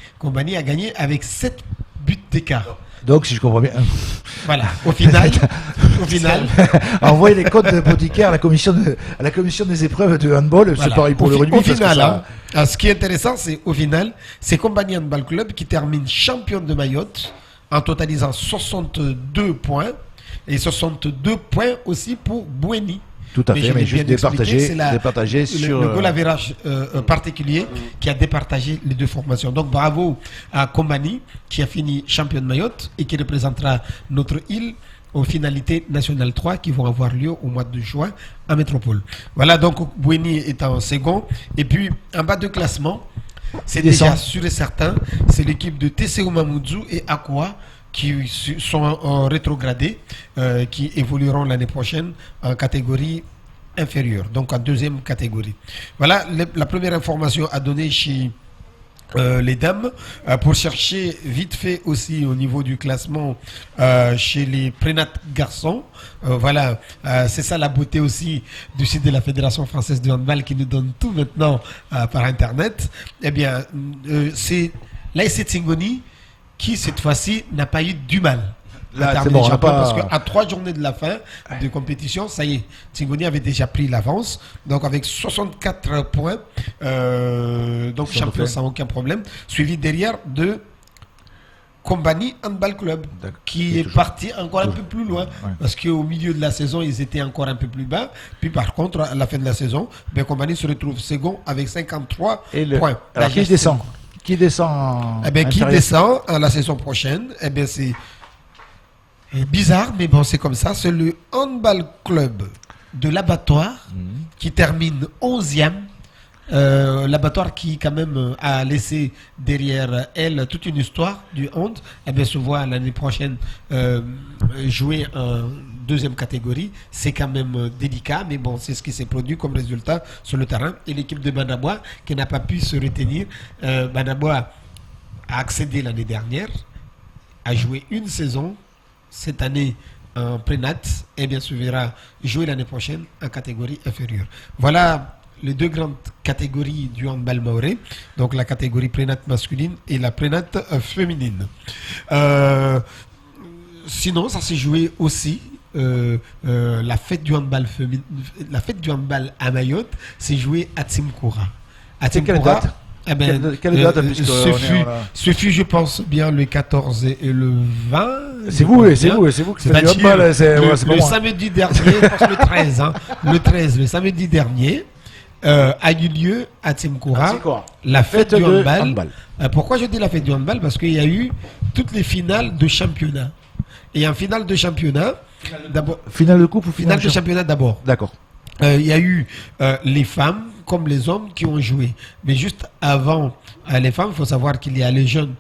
a gagné avec 7 buts d'écart. Donc, si je comprends bien. Voilà, au final, envoyer les codes de Boutiquet à la commission des épreuves de handball, voilà. C'est pareil pour le rugby. Au final, ce qui est intéressant, c'est au final, c'est Kombani Handball Club qui termine champion de Mayotte en totalisant 62 points et 62 points aussi pour Bouéni. Tout à fait, mais juste départager sur le goal average particulier qui a départagé les 2 formations. Donc bravo à Kombani qui a fini champion de Mayotte et qui représentera notre île aux finalités nationales 3 qui vont avoir lieu au mois de juin en métropole. Voilà, donc Bouéni est en second. Et puis en bas de classement, c'est déjà sûr et certain, c'est l'équipe de TCO Mamoudzou et Aqua qui sont rétrogradés, qui évolueront l'année prochaine en catégorie inférieure, donc en 2e catégorie. Voilà la première information à donner chez les dames. Pour chercher vite fait aussi au niveau du classement chez les prénat garçons, voilà, c'est ça la beauté aussi du site de la Fédération Française de Handball qui nous donne tout maintenant par Internet. Eh bien, c'est l'ASC Tsingoni qui cette fois-ci n'a pas eu du mal. Là, c'est bon, parce qu'à 3 journées de la fin de compétition, ça y est, Tsingoni avait déjà pris l'avance. Donc avec 64 points, donc champion sans aucun problème, suivi derrière de Kombani Handball Club, qui est parti encore un peu plus loin, parce qu'au milieu de la saison, ils étaient encore un peu plus bas. Puis par contre, à la fin de la saison, Kombani se retrouve second avec 53 points. Alors qui descend Qui descend qui descend la saison prochaine, c'est bizarre, mais bon, c'est comme ça. C'est le Handball Club de l'Abattoir qui termine 11e. L'Abattoir qui quand même a laissé derrière elle toute une histoire du hand, se voit l'année prochaine jouer en 2e catégorie. C'est quand même délicat, mais bon, c'est ce qui s'est produit comme résultat sur le terrain. Et l'équipe de Banabois qui n'a pas pu se retenir. Banabois a accédé l'année dernière, a joué une saison. Cette année en prénat, se verra jouer l'année prochaine en catégorie inférieure. Voilà les 2 grandes catégories du handball mahorais, donc la catégorie prénat masculine et la prénat féminine. Sinon, ça s'est joué aussi. La fête du handball à Mayotte s'est jouée à Tsimkoura. Quelle date? Quelle date ce fut, je pense bien, le 14 et le 20. C'est vous qui faites du handball. Le samedi dernier, le 13, le samedi dernier, a eu lieu à Tsimkoura la fête du handball. Pourquoi je dis la fête du handball? Parce qu'il y a eu toutes les finales de championnat. Et en finale de championnat, d'abord. Finale de coupe ou finale de championnat d'abord. D'accord. Il y a eu les femmes comme les hommes qui ont joué. Mais juste avant les femmes, il faut savoir qu'il y a les jeunes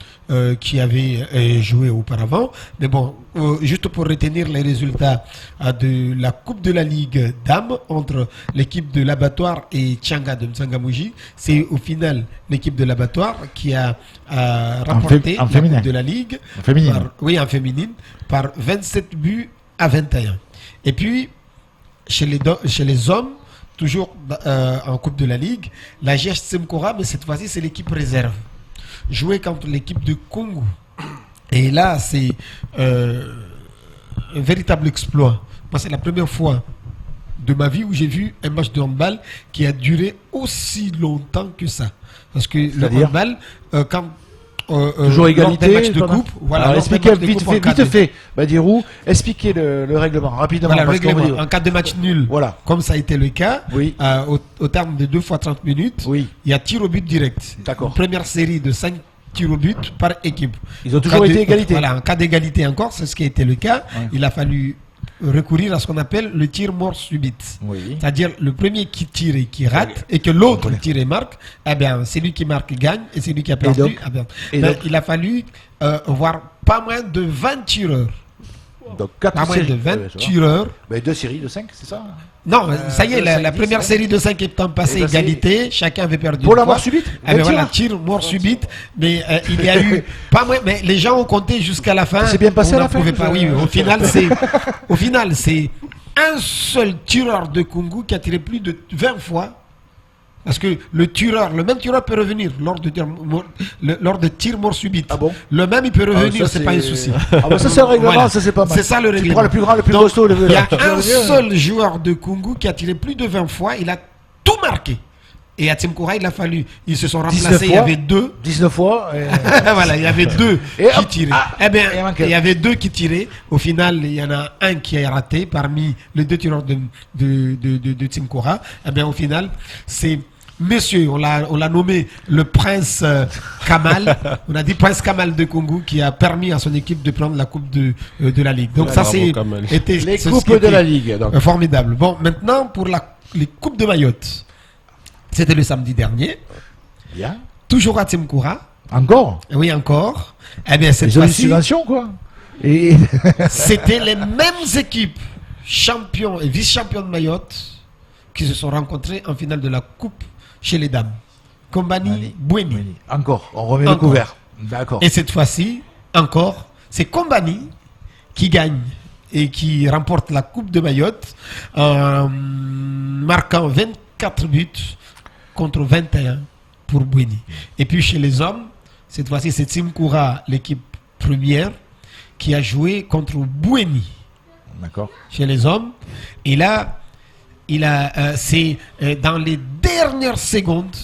qui avaient joué auparavant. Mais bon, juste pour retenir les résultats de la Coupe de la Ligue dames entre l'équipe de l'Abattoir et Tchanga de Msangamouji, c'est au final l'équipe de l'Abattoir qui a remporté la Coupe de la Ligue. En féminine. En féminine, par 27 buts à 21. Et puis, chez les hommes, toujours en Coupe de la Ligue, la GH Tsimkoura, mais cette fois-ci, c'est l'équipe réserve. Jouer contre l'équipe de Congo. Et là, c'est un véritable exploit. Moi, c'est la première fois de ma vie où j'ai vu un match de handball qui a duré aussi longtemps que ça. Parce que le handball, quand toujours égalité, match de coupe. Voilà. Alors, expliquez vite fait, Badirou, expliquez le règlement rapidement. Voilà, le règlement. En cas de match nul, comme ça a été le cas, au terme de 2 fois 30 minutes, il y a tir au but direct. D'accord. Première série de 5 tirs au but par équipe. Ils ont toujours été égalité. Voilà, en cas d'égalité encore, c'est ce qui a été le cas. Ouais. Il a fallu recourir à ce qu'on appelle le tir mort subite. Oui. C'est-à-dire le premier qui tire et qui rate et que l'autre tire et marque, eh bien, c'est lui qui marque gagne et c'est lui qui a perdu. donc, il a fallu voir pas moins de 20 tireurs. Donc 4 pas moins séries. de 20 Ouais, tireurs. 2 séries de 5, c'est ça? Non, ça y est, la 5, première 10, série de 5 étant passée égalité, chacun avait perdu. Pour la une fois. mort subite? Ah ben voilà, tir mort subite. Mais il y a eu pas moins, mais les gens ont compté jusqu'à la fin. C'est bien passé à la fin. Pas. Oui, au final, c'est un seul tireur de Kungu qui a tiré plus de 20 fois. Parce que le même tireur peut revenir lors de tir mort subite. Ah bon? Le même, il peut revenir, ça, c'est pas un souci. Ah bah ça c'est un règlement, Voilà. ça c'est pas mal. C'est ça le règlement. Tu prends le plus grand, le plus costaud. Il y a un seul joueur de Kungu qui a tiré plus de 20 fois, il a tout marqué. Et à Tsimkoura, il a fallu, ils se sont remplacés, il y avait 2. 19 fois. Voilà, il y et 2 qui tiraient. Eh bien, il y avait 2 qui tiraient. Au final, il y en a un qui a raté parmi les 2 tireurs de Tsimkoura. Eh bien, au final, c'est monsieur, on l'a nommé le prince Kamal. On a dit prince Kamal de Kungu qui a permis à son équipe de prendre la coupe de la Ligue. Donc ça, c'est les coupes de la Ligue. Donc. Formidable. Bon, maintenant, pour les coupes de Mayotte. C'était le samedi dernier. Bien. Toujours à Tsimkoura. Encore? Oui, encore. Eh bien, cette fois-ci. subvention, quoi. C'était les mêmes équipes, champions et vice-champions de Mayotte, qui se sont rencontrés en finale de la Coupe chez les dames. Kombani, Bouéni. Encore, on remet le couvert. D'accord. Et cette fois-ci, encore, c'est Kombani qui gagne et qui remporte la Coupe de Mayotte en marquant 24 buts contre 21 pour Bouéni. Et puis chez les hommes, cette fois-ci, c'est Tsimkoura, l'équipe première, qui a joué contre Bouéni. D'accord. Chez les hommes. Et là, c'est dans les dernières secondes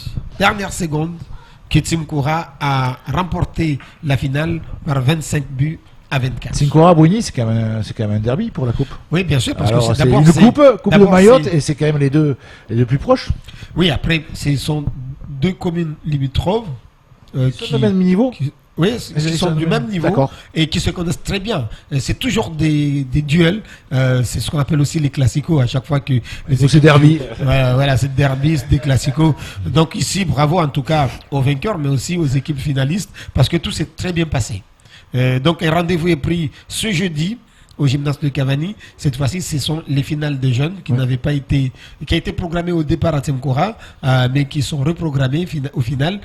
que Tsimkoura a remporté la finale par 25 buts à 24. Tsimkoura-Bouéni, c'est quand même un derby pour la coupe. Oui, bien sûr, parce alors, que c'est une coupe de Mayotte et c'est quand même les deux plus proches. Oui, après, ce sont 2 communes limitrophes. Ils sont du même niveau. Oui, ils sont du même niveau et qui se connaissent très bien. C'est toujours des duels. C'est ce qu'on appelle aussi les classicos à chaque fois que c'est derby. Voilà, c'est derby, c'est des classicos. Donc ici, bravo en tout cas aux vainqueurs, mais aussi aux équipes finalistes parce que tout s'est très bien passé. Donc un rendez-vous est pris ce jeudi au gymnase de Cavani. Cette fois-ci, ce sont les finales des jeunes qui n'avaient pas été, qui a été programmé au départ à Tsimkoura, mais qui sont reprogrammés au final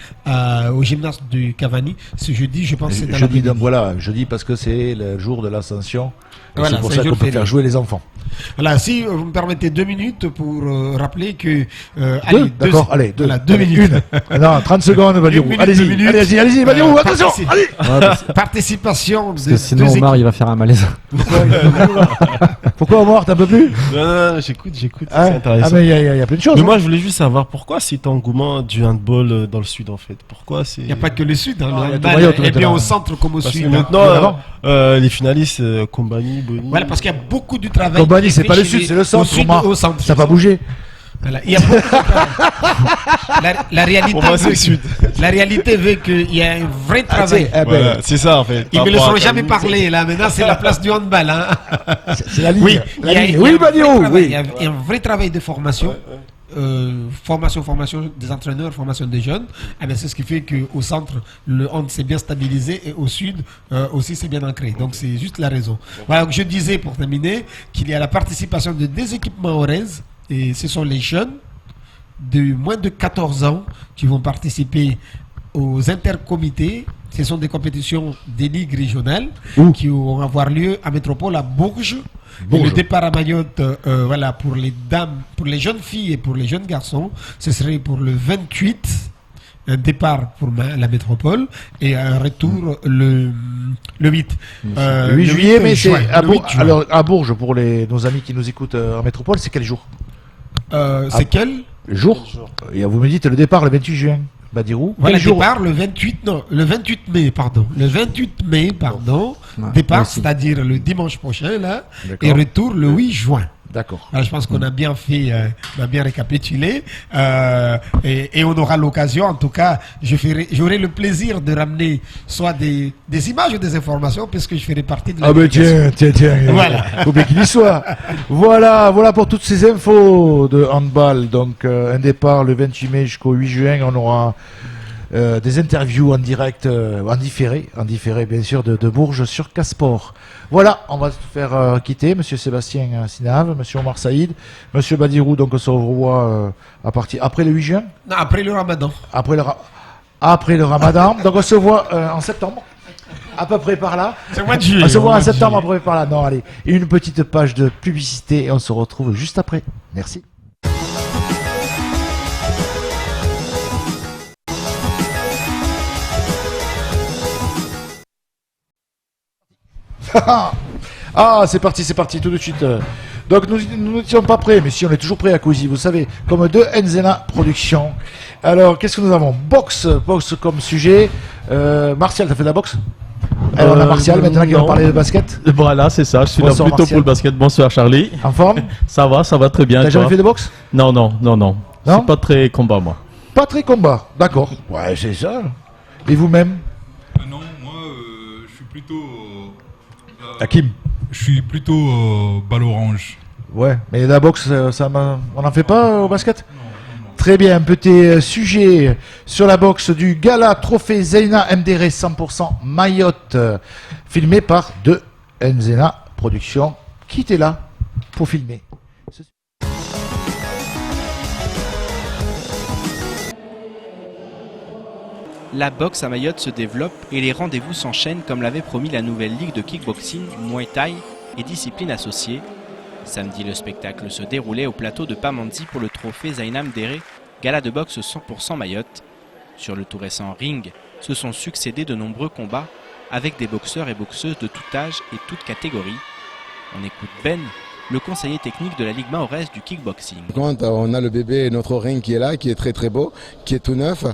au gymnase de Cavani ce jeudi. Je pense que c'est jeudi. Donc voilà, jeudi parce que c'est le jour de l'ascension. Voilà, c'est pour ça qu'on peut faire jouer les enfants. Voilà, si vous me permettez 2 minutes pour rappeler que... D'accord, allez, 2 minutes. Non, 30 secondes, Badirou. Allez-y, Badirou, attention. Participation. Parce que sinon, Omar, il va faire un malaise. Pourquoi Omar, t'en peux plus? Non, j'écoute, c'est intéressant. Ah, mais il y a plein de choses. Mais moi, je voulais juste savoir pourquoi cet engouement du handball dans le sud, en fait. Pourquoi c'est... Il n'y a pas que le sud, hein, le handball est bien au centre comme au sud. Maintenant, les finalistes, Kombani, Bouéni... Voilà, parce qu'il y a beaucoup de travail. Kombani, c'est pas le sud, c'est le centre. Au centre. Ça n'a pas bougé. Voilà. Il y a beaucoup de la réalité. La réalité veut qu'il y a un vrai travail. Voilà, c'est ça en fait. Ils ne me le sont jamais parlé là. Maintenant, c'est la place du handball. Hein. C'est la ligne. Oui, il y a un vrai travail de formation. Formation des entraîneurs, formation des jeunes. C'est ce qui fait qu'au centre, le hand s'est bien stabilisé et au sud aussi c'est bien ancré. Donc c'est juste la raison. Voilà, je disais pour terminer qu'il y a la participation de 2 équipes maoraises et ce sont les jeunes de moins de 14 ans qui vont participer aux intercomités. Ce sont des compétitions des ligues régionales qui vont avoir lieu à Métropole, à Bourges. Et le départ à Mayotte, voilà, pour les dames, pour les jeunes filles et pour les jeunes garçons, ce serait pour le 28, un départ pour la Métropole et un retour le 8. Le 8 juillet, mais c'est alors à Bourges, pour nos amis qui nous écoutent en Métropole, c'est quel jour? C'est quel jour? Et vous me dites le départ le 28 juin. Badirou. Voilà, départ le 28 mai, pardon. Le 28 mai, pardon. Départ, c'est-à-dire le dimanche prochain, là. Et retour le 8 juin. D'accord. Je pense qu'on a bien fait, on a bien récapitulé, et on aura l'occasion, en tout cas, j'aurai le plaisir de ramener soit des images ou des informations, puisque je ferai partie de la tiens. Voilà. Faut bien qu'il y soit. Voilà pour toutes ces infos de handball. Donc, un départ le 28 mai jusqu'au 8 juin. On aura des interviews en direct, en différé bien sûr, de Bourges sur Casport. Voilà, on va se faire quitter, monsieur Sébastien Sinave, monsieur Omar Saïd, monsieur Badirou, donc on se revoit après le 8 juin. Non, après le Ramadan. Après le Ramadan, donc on se voit en septembre, à peu près par là. C'est mois de juillet. On se voit en septembre, à peu près par là. Non, allez, une petite page de publicité et on se retrouve juste après. Merci. Ah, c'est parti, tout de suite. Donc nous n'étions pas prêts, mais si on est toujours prêts à Cozy, vous savez, comme de Enzena Productions. Alors, qu'est-ce que nous avons? Boxe comme sujet. Martial, t'as fait de la boxe? Alors, on a Martial maintenant qui va parler de basket. Voilà, c'est ça, je suis Bonsoir, là plutôt Martial. pour le basket. Bonsoir Charlie. En forme? Ça va très bien. T'as jamais fait de boxe? Non. Je suis pas très combat, moi. Pas très combat, d'accord. Ouais, c'est ça. Et vous-même? Non, moi, je suis plutôt... Hakim. Je suis plutôt balle orange. Ouais, mais la boxe, on n'en fait pas au basket? Très bien, petit sujet sur la boxe du gala trophée Zeina MDR 100% Mayotte, filmé par de Enzena Productions. Qui était là pour filmer? La boxe à Mayotte se développe et les rendez-vous s'enchaînent comme l'avait promis la nouvelle ligue de kickboxing, Muay Thai et disciplines associées. Samedi, le spectacle se déroulait au plateau de Pamandzi pour le trophée Zainam Déré, gala de boxe 100% Mayotte. Sur le tout récent ring, se sont succédés de nombreux combats avec des boxeurs et boxeuses de tout âge et toute catégorie. On écoute Ben, le conseiller technique de la Ligue mahoraise du kickboxing. Quand on a le bébé, notre ring qui est là, qui est très très beau, qui est tout neuf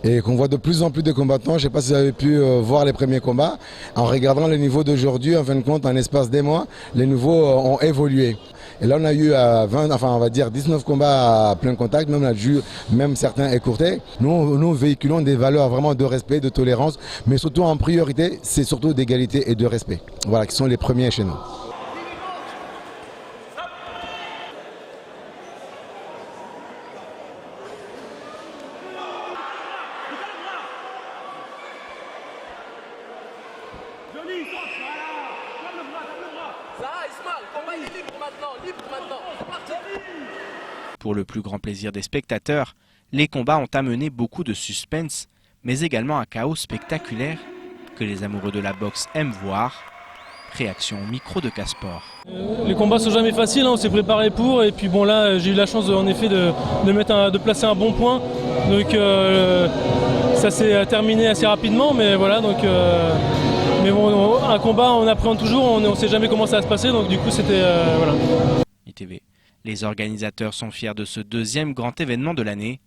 et qu'on voit de plus en plus de combattants. Je ne sais pas si vous avez pu voir les premiers combats. En regardant le niveau d'aujourd'hui, en fin de compte, en espace des mois, les niveaux ont évolué. Et là, on a eu 19 combats à plein contact, même certains écourtés. Nous véhiculons des valeurs vraiment de respect, de tolérance, mais surtout en priorité, c'est surtout d'égalité et de respect. Voilà, qui sont les premiers chez nous. Pour le plus grand plaisir des spectateurs, les combats ont amené beaucoup de suspense, mais également un chaos spectaculaire que les amoureux de la boxe aiment voir. Réaction au micro de Casport. Les combats sont jamais faciles, on s'est préparé pour, et puis bon là j'ai eu la chance en effet de placer un bon point, donc ça s'est terminé assez rapidement, mais voilà, donc mais bon, un combat on appréhende toujours, on ne sait jamais comment ça va se passer, donc du coup c'était voilà. ITV. Les organisateurs sont fiers de ce deuxième grand événement de l'année.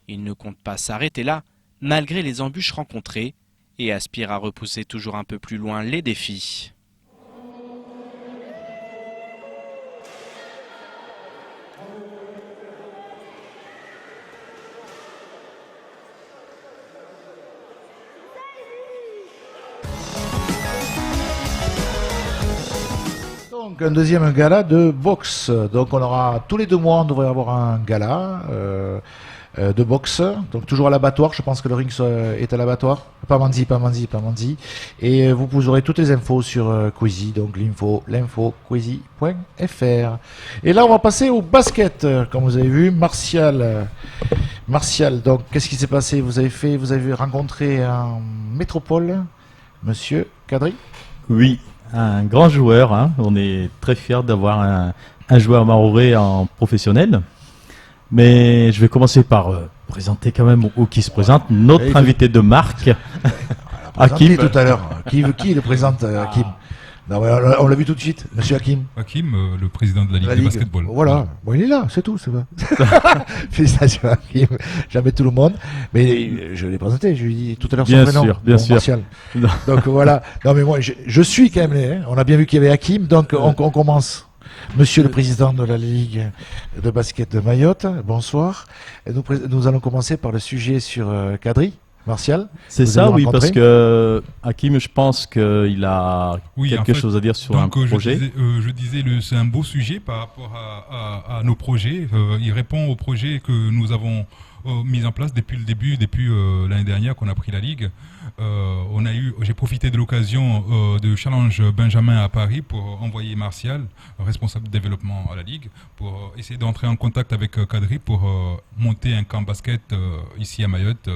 Ils ne comptent pas s'arrêter là, malgré les embûches rencontrées, et aspirent à repousser toujours un peu plus loin les défis. Donc un deuxième gala de boxe. Donc on aura tous les 2 mois, on devrait avoir un gala de boxe. Donc toujours à l'abattoir, je pense que le ring est à l'abattoir. Pamandzi. Et vous aurez toutes les infos sur Cozy, donc l'info cozy.fr. Et là on va passer au basket, comme vous avez vu. Martial, donc qu'est-ce qui s'est passé? Vous avez rencontré en métropole Monsieur Kadri? Oui, un grand joueur. Hein. On est très fiers d'avoir un joueur mahorais en professionnel. Mais je vais commencer par présenter quand même ou qui se présente notre invité de marque, Hakim. Tout à l'heure. Qui le présente, Hakim? Non, on l'a vu tout de suite, Monsieur Hakim. Hakim, le président de la Ligue de basketball. Voilà, bon, il est là, c'est tout. Félicitations Hakim, jamais tout le monde. Mais je l'ai présenté, je lui ai dit tout à l'heure son prénom. Bien sûr. Martial. Donc voilà. Non mais moi, je suis quand même, on a bien vu qu'il y avait Hakim, donc on commence. Monsieur le président de la Ligue de basket de Mayotte, bonsoir. Et nous allons commencer par le sujet sur Kadri. Martial, c'est ça, oui, parce que Hakim, je pense qu'il a quelque chose à dire sur un projet. Je disais, c'est un beau sujet par rapport à nos projets. Il répond aux projets que nous avons mis en place depuis le début, depuis l'année dernière qu'on a pris la Ligue. J'ai profité de l'occasion de Challenge Benjamin à Paris pour envoyer Martial, responsable de développement à la Ligue, pour essayer d'entrer en contact avec Kadri pour monter un camp basket ici à Mayotte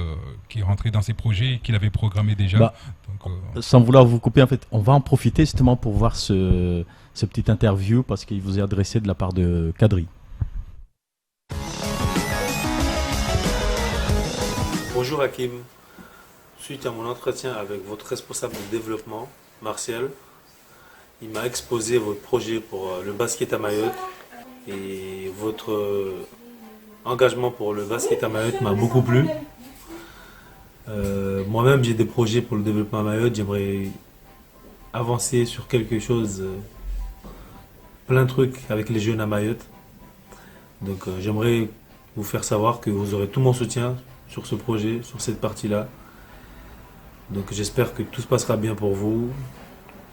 qui rentrait dans ses projets et qu'il avait programmé déjà. Sans vouloir vous couper, en fait, on va en profiter justement pour voir ce petit interview parce qu'il vous est adressé de la part de Kadri. Bonjour Hakim. Suite à mon entretien avec votre responsable de développement, Martial, il m'a exposé votre projet pour le basket à Mayotte et votre engagement pour le basket à Mayotte m'a beaucoup plu. Moi-même j'ai des projets pour le développement à Mayotte, j'aimerais avancer sur quelque chose, plein de trucs avec les jeunes à Mayotte. Donc j'aimerais vous faire savoir que vous aurez tout mon soutien sur ce projet, sur cette partie-là. Donc j'espère que tout se passera bien pour vous,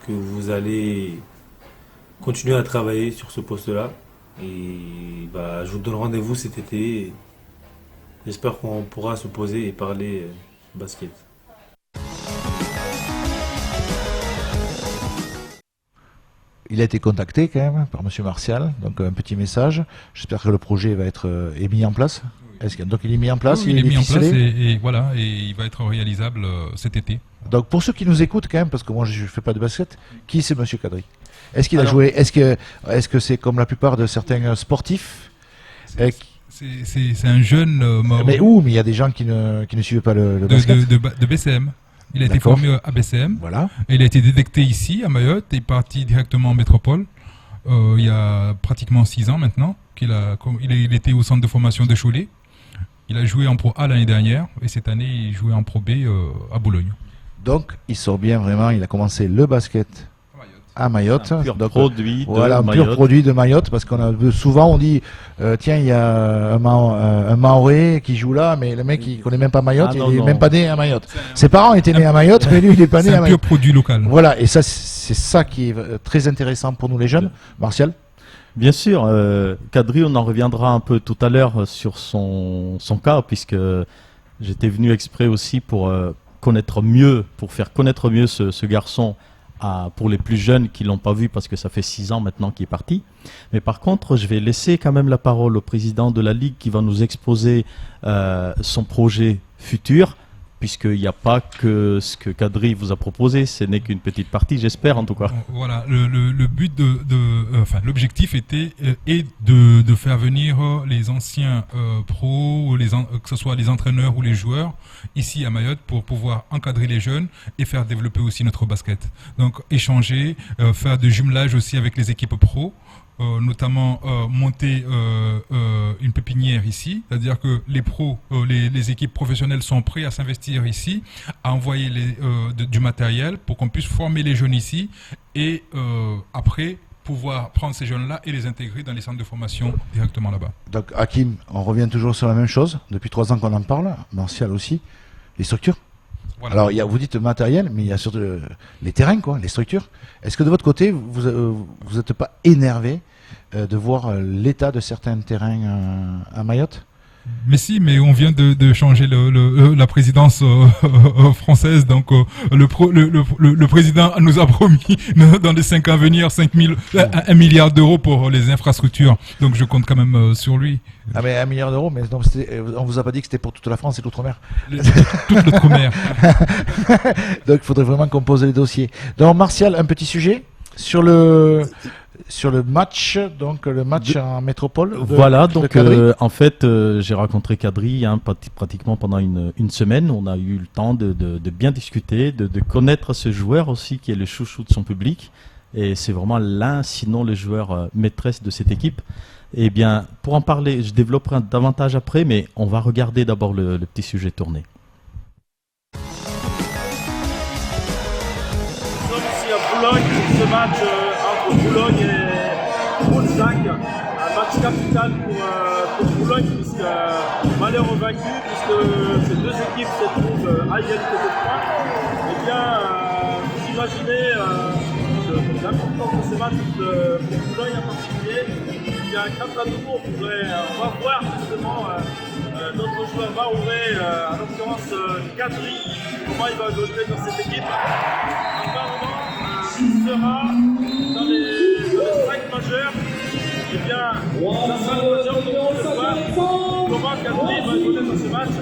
que vous allez continuer à travailler sur ce poste-là. Et je vous donne rendez-vous cet été. J'espère qu'on pourra se poser et parler basket. Il a été contacté quand même par Monsieur Martial, donc un petit message. J'espère que le projet va être est mis en place. Donc il est mis en place, il est mis en place et voilà, et il va être réalisable cet été. Donc pour ceux qui nous écoutent quand même, parce que moi je ne fais pas de basket, qui c'est Monsieur Kadri? Est-ce qu'il a joué? Est-ce que c'est comme la plupart de certains sportifs? C'est un jeune. Mais il y a des gens qui ne suivent pas le basket. De BCM. Il a été formé à BCM. Voilà. Et il a été détecté ici à Mayotte et parti directement en métropole. Il y a pratiquement 6 ans maintenant il était au centre de formation de Cholet. Il a joué en Pro A l'année dernière et cette année il jouait en Pro B à Boulogne. Donc il sort bien vraiment, il a commencé le basket à Mayotte. Un pur produit de Mayotte. Pur produit de Mayotte, parce qu'on a souvent on dit tiens, il y a un Maoré qui joue là, mais le mec il connaît même pas Mayotte, il est même pas né à Mayotte. Ses parents étaient nés à Mayotte, mais lui il est pas né à Mayotte. C'est un pur produit local. Voilà, et ça c'est ça qui est très intéressant pour nous les jeunes. Martial? Bien sûr, Kadri, on en reviendra un peu tout à l'heure sur son cas, puisque j'étais venu exprès aussi pour faire connaître mieux ce garçon pour les plus jeunes qui ne l'ont pas vu, parce que ça fait 6 ans maintenant qu'il est parti. Mais par contre, je vais laisser quand même la parole au président de la Ligue qui va nous exposer son projet futur, puisqu'il n'y a pas que ce que Kadri vous a proposé, ce n'est qu'une petite partie, j'espère en tout cas. Voilà, le but l'objectif est de faire venir les anciens pros, que ce soit les entraîneurs ou les joueurs, ici à Mayotte, pour pouvoir encadrer les jeunes et faire développer aussi notre basket. Donc échanger, faire de jumelage aussi avec les équipes pros. Notamment monter une pépinière ici, c'est-à-dire que les pros, les équipes professionnelles sont prêts à s'investir ici, à envoyer du matériel pour qu'on puisse former les jeunes ici et après pouvoir prendre ces jeunes-là et les intégrer dans les centres de formation directement là-bas. Donc Hakim, on revient toujours sur la même chose, depuis 3 ans qu'on en parle, Martial aussi, les structures. Voilà. Alors, vous dites matériel, mais il y a surtout les terrains, les structures. Est-ce que de votre côté, vous n'êtes pas énervé de voir l'état de certains terrains à Mayotte? Mais si, mais on vient de changer la présidence française, donc le président nous a promis dans les 5 ans à venir 1 milliard d'euros pour les infrastructures, donc je compte quand même sur lui. Ah mais 1 milliard d'euros, mais non, on vous a pas dit que c'était pour toute la France et l'outre-mer. Toute l'outre-mer. Donc il faudrait vraiment qu'on pose les dossiers. Donc Martial, un petit sujet sur le match, donc le match en métropole. Voilà, donc en fait j'ai rencontré Kadri pratiquement pendant une semaine. On a eu le temps de bien discuter, de connaître ce joueur aussi qui est le chouchou de son public. Et c'est vraiment sinon le joueur maîtresse de cette équipe. Eh bien, pour en parler, je développerai davantage après, mais on va regarder d'abord le petit sujet tourné. Nous sommes ici à Boulogne, ce match entre Boulogne Poulzac, un match capital pour Boulogne, puisque malheureux vaincu, puisque ces deux équipes se trouvent à égalité de points. Eh bien, vous imaginez l'importance de ces matchs pour Boulogne en particulier. Il y a un cadre à nouveau, on va voir justement notre joueur Mahouré, en l'occurrence Kadri, comment il va voter dans cette équipe. Apparemment, il sera dans les 5 majeurs. Eh bien, la 5 majeure, on va voir comment Kadri va voter dans ce match.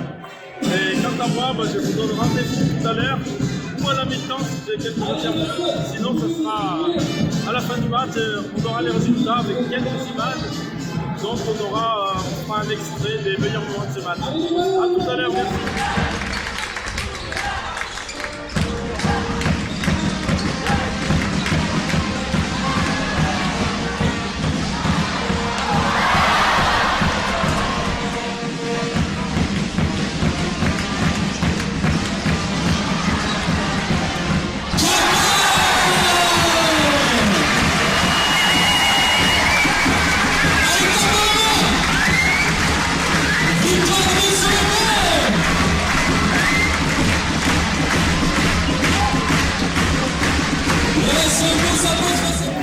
Et quant à moi, je vous donne rendez-vous tout à l'heure, ou à la mi-temps si j'ai quelques interviews. Sinon, ce sera à la fin du match, on aura les résultats avec quelques images. Donc on fera un extrait des meilleurs moments de ce match. A tout à l'heure, merci.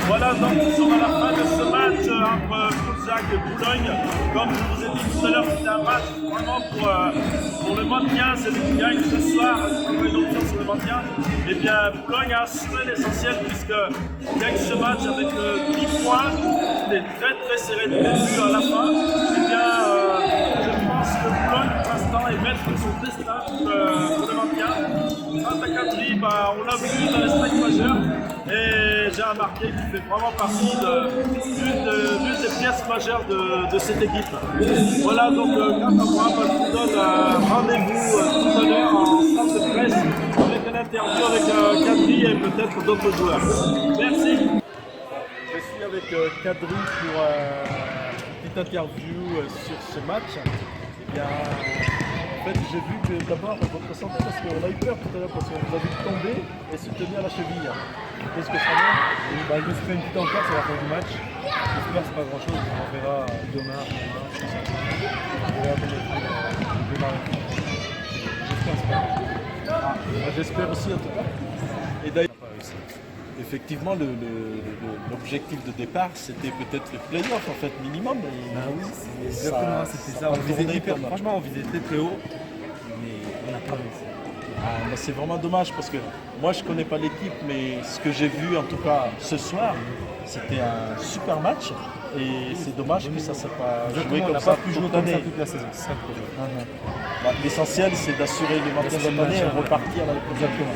Voilà, donc nous sommes à la fin de ce match entre Poulzac et Boulogne. Comme je vous ai dit tout à l'heure, c'était un match vraiment pour le maintien. Celui qui gagne ce soir, une option sur le maintien. Et bien, Boulogne a assuré l'essentiel puisqu'il gagne ce match avec 10 points. C'était très serré du début à la fin. Et bien, je pense que Boulogne, pour l'instant, est maître de son destin pour le maintien. Quant à Kadri, on l'a vu dans les 5 majeurs. Et j'ai remarqué qu'il fait vraiment partie d'une des pièces majeures de cette équipe. Voilà, donc quant à moi, je vous donne rendez-vous tout à l'heure en salle de presse avec une interview avec Kadri et peut-être d'autres joueurs. Merci. Je suis avec Kadri pour une petite interview sur ce match. Eh bien, en fait, j'ai vu que d'abord votre santé, parce qu'on a eu peur tout à l'heure, parce qu'on vous a vu tomber et se tenir à la cheville. Qu'est-ce que ça va? Je me suis fait une petite entorse à la fin du match. J'espère que c'est pas grand chose, on verra demain. J'espère aussi en tout cas. Et d'ailleurs, effectivement, l'objectif de départ, c'était peut-être le play-off en fait, minimum. Oui, exactement, c'était ça. Franchement, on visait très haut, mais on n'a pas réussi. C'est vraiment dommage parce que moi je connais pas l'équipe, mais ce que j'ai vu en tout cas ce soir, c'était un super match et c'est dommage que ça ne s'est pas joué comme ça toute l'année. Toute la saison. C'est ça le problème. L'essentiel c'est d'assurer le maintien cette année et repartir l'année prochaine. Exactement.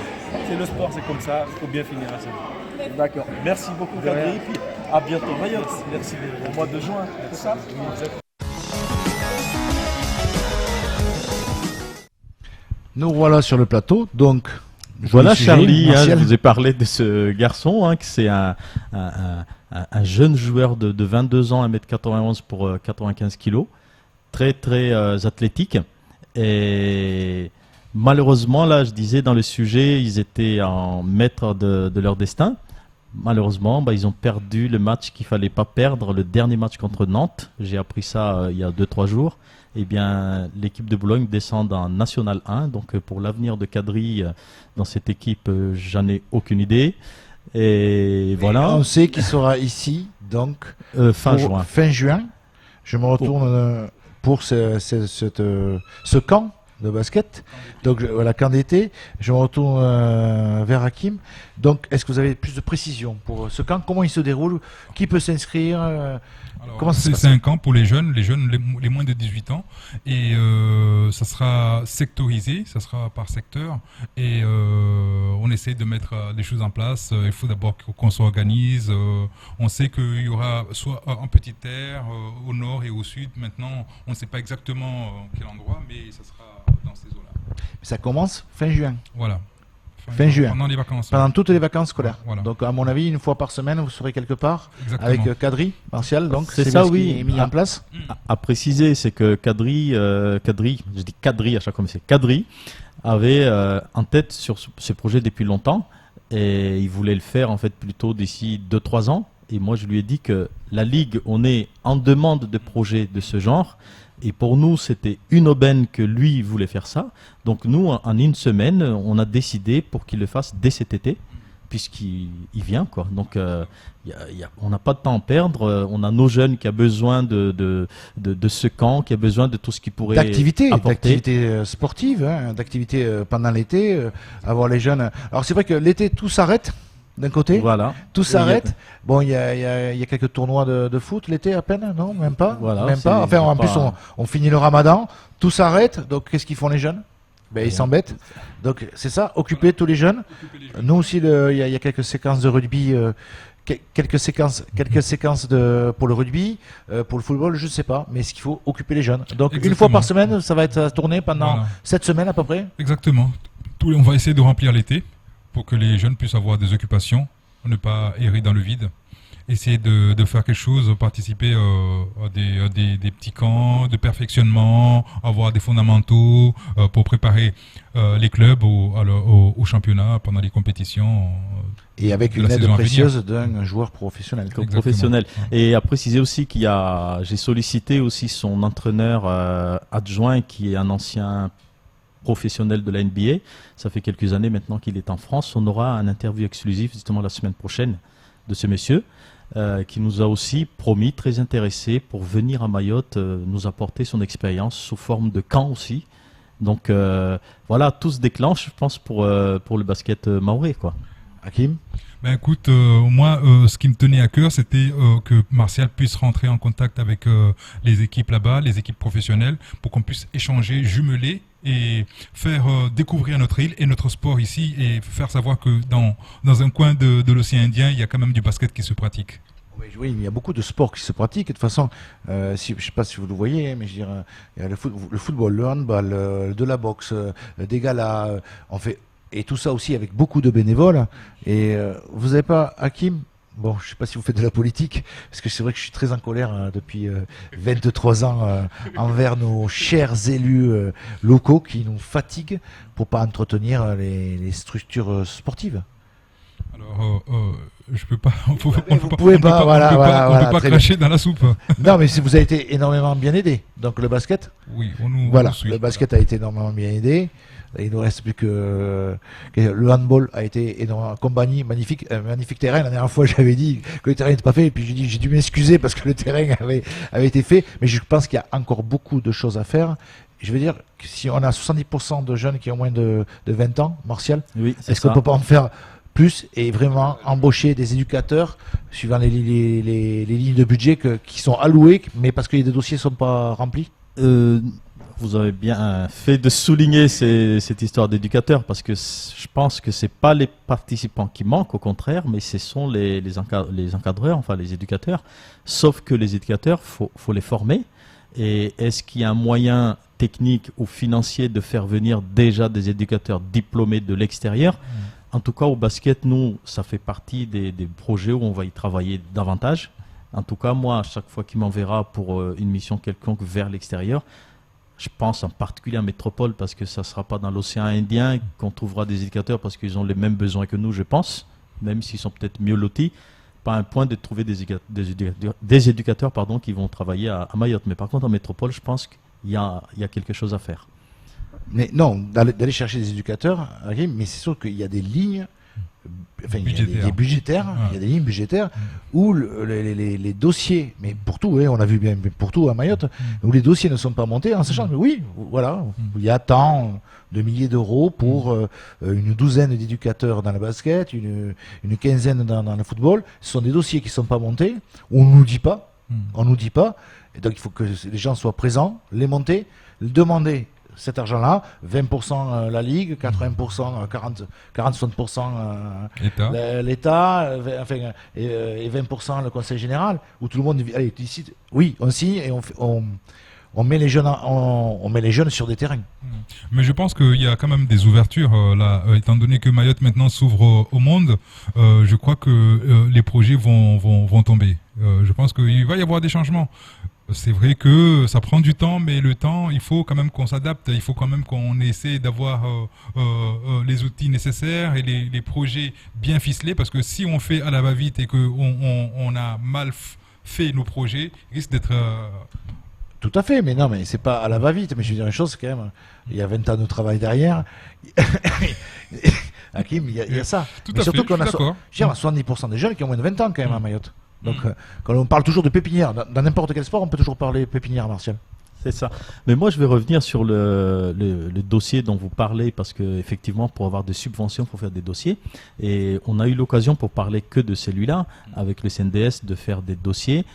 C'est le sport, c'est comme ça, il faut bien finir la saison. D'accord. Merci beaucoup Kadri, et puis à bientôt Mayotte. Merci. Au mois de juin, c'est ça? Nous voilà sur le plateau, donc voilà Charlie, je vous ai parlé de ce garçon, que c'est un jeune joueur de 22 ans, 1m91 pour 95 kg, très athlétique. Et malheureusement, là je disais dans le sujet, ils étaient en maître de leur destin. Malheureusement, ils ont perdu le match qu'il ne fallait pas perdre, le dernier match contre Nantes. J'ai appris ça il y a 2-3 jours. Eh bien, l'équipe de Boulogne descend en National 1. Donc, pour l'avenir de Kadri dans cette équipe, j'en ai aucune idée. Et voilà. On sait qu'il sera ici, donc fin juin. Fin juin. Je me retourne pour ce camp de basket. Donc, voilà, camp d'été. Je me retourne vers Hakim. Donc, est-ce que vous avez plus de précision pour ce camp? Comment il se déroule? Qui peut s'inscrire? C'est un camp pour les jeunes les moins de 18 ans, et ça sera sectorisé, ça sera par secteur, et on essaie de mettre des choses en place. Il faut d'abord qu'on s'organise. On sait qu'il y aura soit un petit air au nord et au sud. Maintenant, on ne sait pas exactement quel endroit, mais ça sera dans ces eaux-là. Ça commence fin juin. Voilà. Fin juin. Pendant les vacances. Pendant toutes les vacances scolaires. Voilà. Donc, à mon avis, une fois par semaine, vous serez quelque part. Exactement. Avec Kadri, Martial. Donc, c'est ça, oui. Qui est mis en place. À préciser, c'est que Kadri, je dis Kadri à chaque fois, mais c'est Kadri, avait en tête sur ce projet depuis longtemps, et il voulait le faire en fait plutôt d'ici 2-3 ans. Et moi, je lui ai dit que la Ligue, on est en demande de projets de ce genre. Et pour nous, c'était une aubaine que lui voulait faire ça. Donc nous, en une semaine, on a décidé pour qu'il le fasse dès cet été, puisqu'il vient, quoi. Donc on n'a pas de temps à perdre. On a nos jeunes qui a besoin de ce camp, qui a besoin de tout ce qui pourrait d'activités apporter. sportives, hein, d'activités pendant l'été, avoir les jeunes. Alors c'est vrai que l'été tout s'arrête d'un côté, voilà. Tout s'arrête. Bon, il y a quelques tournois de foot l'été à peine, non, même pas. Voilà, même pas. Enfin, en plus on finit le Ramadan, tout s'arrête. Donc qu'est-ce qu'ils font les jeunes? Ben, ils s'embêtent. Donc c'est ça, occuper tous les jeunes. Nous aussi, il y a quelques séquences de rugby. Quelques séquences pour le rugby, pour le football, je ne sais pas, mais ce qu'il faut occuper les jeunes. Donc Exactement. Une fois par semaine, ça va être tourné pendant 7 semaines à peu près. Exactement. On va essayer de remplir l'été pour que les jeunes puissent avoir des occupations, ne pas errer dans le vide. Essayer de faire quelque chose, participer à des petits camps de perfectionnement, avoir des fondamentaux pour préparer les clubs au championnat pendant les compétitions. Et avec une aide précieuse d'un joueur professionnel. Professionnel. Et à préciser aussi j'ai sollicité aussi son entraîneur adjoint qui est un ancien professionnel de la NBA. Ça fait quelques années maintenant qu'il est en France. On aura un interview exclusif justement la semaine prochaine de ce monsieur. Qui nous a aussi promis, très intéressé, pour venir à Mayotte, nous apporter son expérience sous forme de camp aussi. Donc voilà, tout se déclenche, je pense, pour le basket mahorais, quoi. Hakim? Ben écoute, moi, ce qui me tenait à cœur, c'était que Martial puisse rentrer en contact avec les équipes là-bas, les équipes professionnelles, pour qu'on puisse échanger, jumeler et faire découvrir notre île et notre sport ici, et faire savoir que dans un coin de l'océan Indien, il y a quand même du basket qui se pratique. Oui, il y a beaucoup de sports qui se pratiquent. De toute façon, je ne sais pas si vous le voyez, mais je veux dire, il y a le football, le handball, de la boxe, des galas, on fait. Et tout ça aussi avec beaucoup de bénévoles. Et vous n'avez pas, Hakim, bon, je ne sais pas si vous faites de la politique, parce que c'est vrai que je suis très en colère depuis 23 ans envers nos chers élus locaux qui nous fatiguent pour ne pas entretenir les structures sportives. Alors, je peux pas. On vous pouvez pas. On peut pas cracher dans la soupe. Non, mais vous avez été énormément bien aidé. Donc le basket. Oui, le basket a été énormément bien aidé. Il nous reste plus que le handball a été énormément compagnie, magnifique terrain. La dernière fois, j'avais dit que le terrain n'était pas fait, et puis j'ai dû m'excuser parce que le terrain avait été fait. Mais je pense qu'il y a encore beaucoup de choses à faire. Je veux dire que si on a 70% de jeunes qui ont moins de 20 ans, Martial, oui, est-ce qu'on peut pas en faire plus et vraiment embaucher des éducateurs suivant les lignes de budget qui sont allouées, mais parce que les dossiers ne sont pas remplis? Vous avez bien fait de souligner cette histoire d'éducateurs, parce que je pense que c'est pas les participants qui manquent, au contraire, mais ce sont les encadreurs, enfin les éducateurs. Sauf que les éducateurs, faut les former. Et est-ce qu'il y a un moyen technique ou financier de faire venir déjà des éducateurs diplômés de l'extérieur? En tout cas, au basket, nous, ça fait partie des projets où on va y travailler davantage. En tout cas, moi, à chaque fois qu'il m'enverra pour une mission quelconque vers l'extérieur, je pense en particulier en métropole, parce que ça ne sera pas dans l'océan Indien qu'on trouvera des éducateurs, parce qu'ils ont les mêmes besoins que nous, je pense, même s'ils sont peut-être mieux lotis. Pas un point de trouver des éducateurs qui vont travailler à Mayotte. Mais par contre, en métropole, je pense qu'il y a quelque chose à faire. Mais non, d'aller chercher des éducateurs, mais c'est sûr qu'il y a des lignes. Enfin, il y a des lignes budgétaires où les dossiers, mais pour tout, on a vu bien pour tout à Mayotte, où les dossiers ne sont pas montés en sachant que oui, voilà, il y a tant de milliers d'euros pour une douzaine d'éducateurs dans le basket, une quinzaine dans le football. Ce sont des dossiers qui ne sont pas montés, on ne nous dit pas, et donc il faut que les gens soient présents, les monter, le demander. Cet argent-là, 20% la Ligue, 80%, 40-60% l'État, et 20% le Conseil Général, où tout le monde allez, ici, oui, on signe et on met les jeunes sur des terrains. Mais je pense qu'il y a quand même des ouvertures là, étant donné que Mayotte maintenant s'ouvre au monde. Je crois que les projets vont tomber. Je pense qu'il va y avoir des changements. c'est vrai que ça prend du temps, mais le temps, il faut quand même qu'on s'adapte, il faut quand même qu'on essaie d'avoir les outils nécessaires et les projets bien ficelés, parce que si on fait à la va-vite et qu'on a mal fait nos projets, il risque d'être... Tout à fait, mais non, mais c'est pas à la va-vite, mais je veux dire une chose quand même, il y a 20 ans de travail derrière. Hakim, il y a ça. Tout mais à surtout fait, qu'on a, je suis d'accord. 70% des jeunes qui ont moins de 20 ans quand même à Mayotte. Donc quand on parle toujours de pépinière, dans n'importe quel sport, on peut toujours parler pépinière, Martial. C'est ça. Mais moi, je vais revenir sur le dossier dont vous parlez, parce que effectivement, pour avoir des subventions, il faut faire des dossiers. Et on a eu l'occasion, pour parler que de celui-là, avec le CNDS, de faire des dossiers.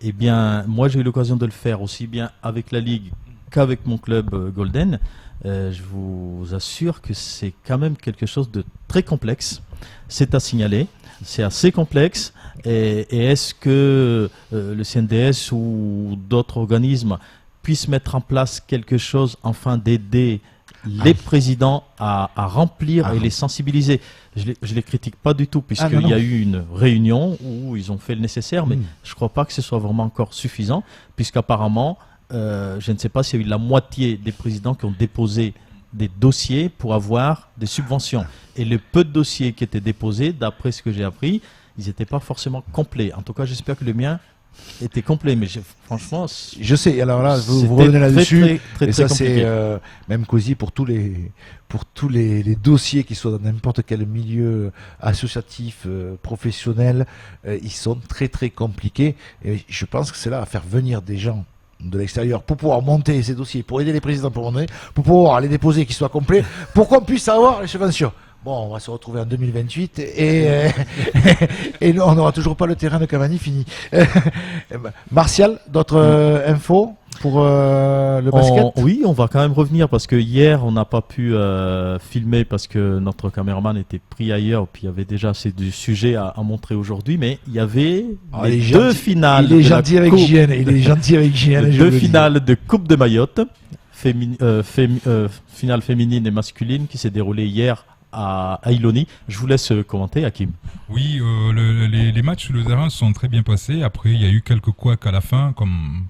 Eh bien, moi, j'ai eu l'occasion de le faire aussi bien avec la Ligue qu'avec mon club Golden. Je vous assure que c'est quand même quelque chose de très complexe. C'est à signaler. C'est assez complexe. Et est-ce que le CNDS ou d'autres organismes puissent mettre en place quelque chose afin d'aider les présidents à remplir et les sensibiliser? Je les critique pas du tout, puisqu'il y a eu une réunion où ils ont fait le nécessaire, mais je crois pas que ce soit vraiment encore suffisant, puisqu'apparemment, je ne sais pas s'il y a eu la moitié des présidents qui ont déposé des dossiers pour avoir des subventions. Et le peu de dossiers qui étaient déposés, d'après ce que j'ai appris, ils n'étaient pas forcément complets. En tout cas, j'espère que le mien était complet, mais franchement, je sais. Alors là, vous revenez là-dessus, et ça c'est compliqué. même cosy pour tous les dossiers qui soient dans n'importe quel milieu associatif, professionnel, ils sont très très compliqués. Et je pense que c'est là à faire venir des gens de l'extérieur pour pouvoir monter ces dossiers, pour aider les présidents pour pouvoir les déposer, qu'ils soient complets, pour qu'on puisse avoir les subventions. Bon, on va se retrouver en 2028 et nous, on n'aura toujours pas le terrain de Cavani fini. Martial, d'autres infos pour le basket? Oui, on va quand même revenir, parce que hier, on n'a pas pu filmer parce que notre caméraman était pris ailleurs, puis il y avait déjà assez de sujets à montrer aujourd'hui, mais il y avait deux finales. Il est gentil avec JN, deux finales de Coupe de Mayotte, finale féminine et masculine, qui s'est déroulée hier à Iloni. Je vous laisse commenter, Hakim. Oui, les matchs sur le terrain se sont très bien passés. Après, il y a eu quelques couacs à la fin, comme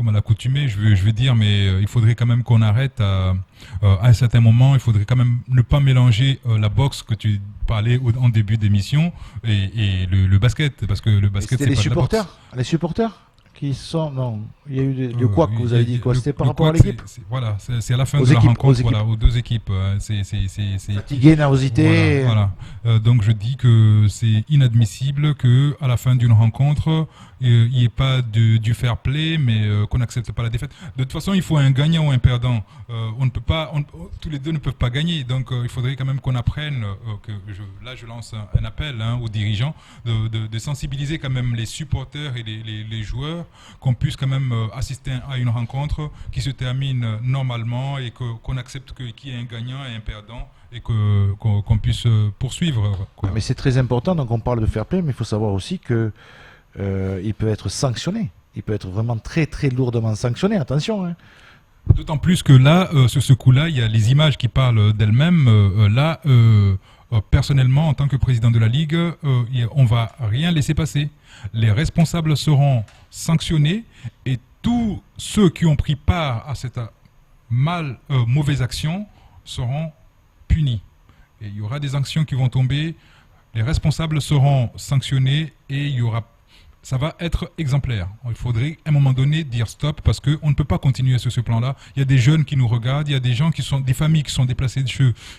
à l'accoutumée, je veux dire, mais il faudrait quand même qu'on arrête à un certain moment. Il faudrait quand même ne pas mélanger la boxe que tu parlais en début d'émission et le basket, parce que le basket, c'est les pas supporters, de la boxe. les supporters qui sont... Non, il y a eu le quoi que vous avez dit, quoi? C'était par rapport à l'équipe? Voilà, c'est à la fin de la rencontre, voilà, aux deux équipes. Fatigué, nervosité. Voilà. Donc je dis que c'est inadmissible qu'à la fin d'une rencontre, il n'y ait pas du fair play, mais qu'on n'accepte pas la défaite. De toute façon, il faut un gagnant ou un perdant. On ne peut pas, tous les deux ne peuvent pas gagner. Donc il faudrait quand même qu'on apprenne, là je lance un appel aux dirigeants, de sensibiliser quand même les supporters et les joueurs, qu'on puisse quand même assister à une rencontre qui se termine normalement et qu'on accepte qu'il y ait un gagnant et un perdant et qu'on puisse poursuivre. Quoi. Mais c'est très important, donc on parle de fair play, mais il faut savoir aussi que il peut être sanctionné. Il peut être vraiment très très lourdement sanctionné, attention. Hein. D'autant plus que là, sur ce coup-là, il y a les images qui parlent d'elles-mêmes. Personnellement, en tant que président de la Ligue, on va rien laisser passer. Les responsables seront sanctionnés et tous ceux qui ont pris part à cette mauvaise action seront punis. Et il y aura des sanctions qui vont tomber, les responsables seront sanctionnés et ça va être exemplaire. Il faudrait à un moment donné dire stop, parce qu'on ne peut pas continuer sur ce plan-là. Il y a des jeunes qui nous regardent, il y a des gens des familles qui sont déplacées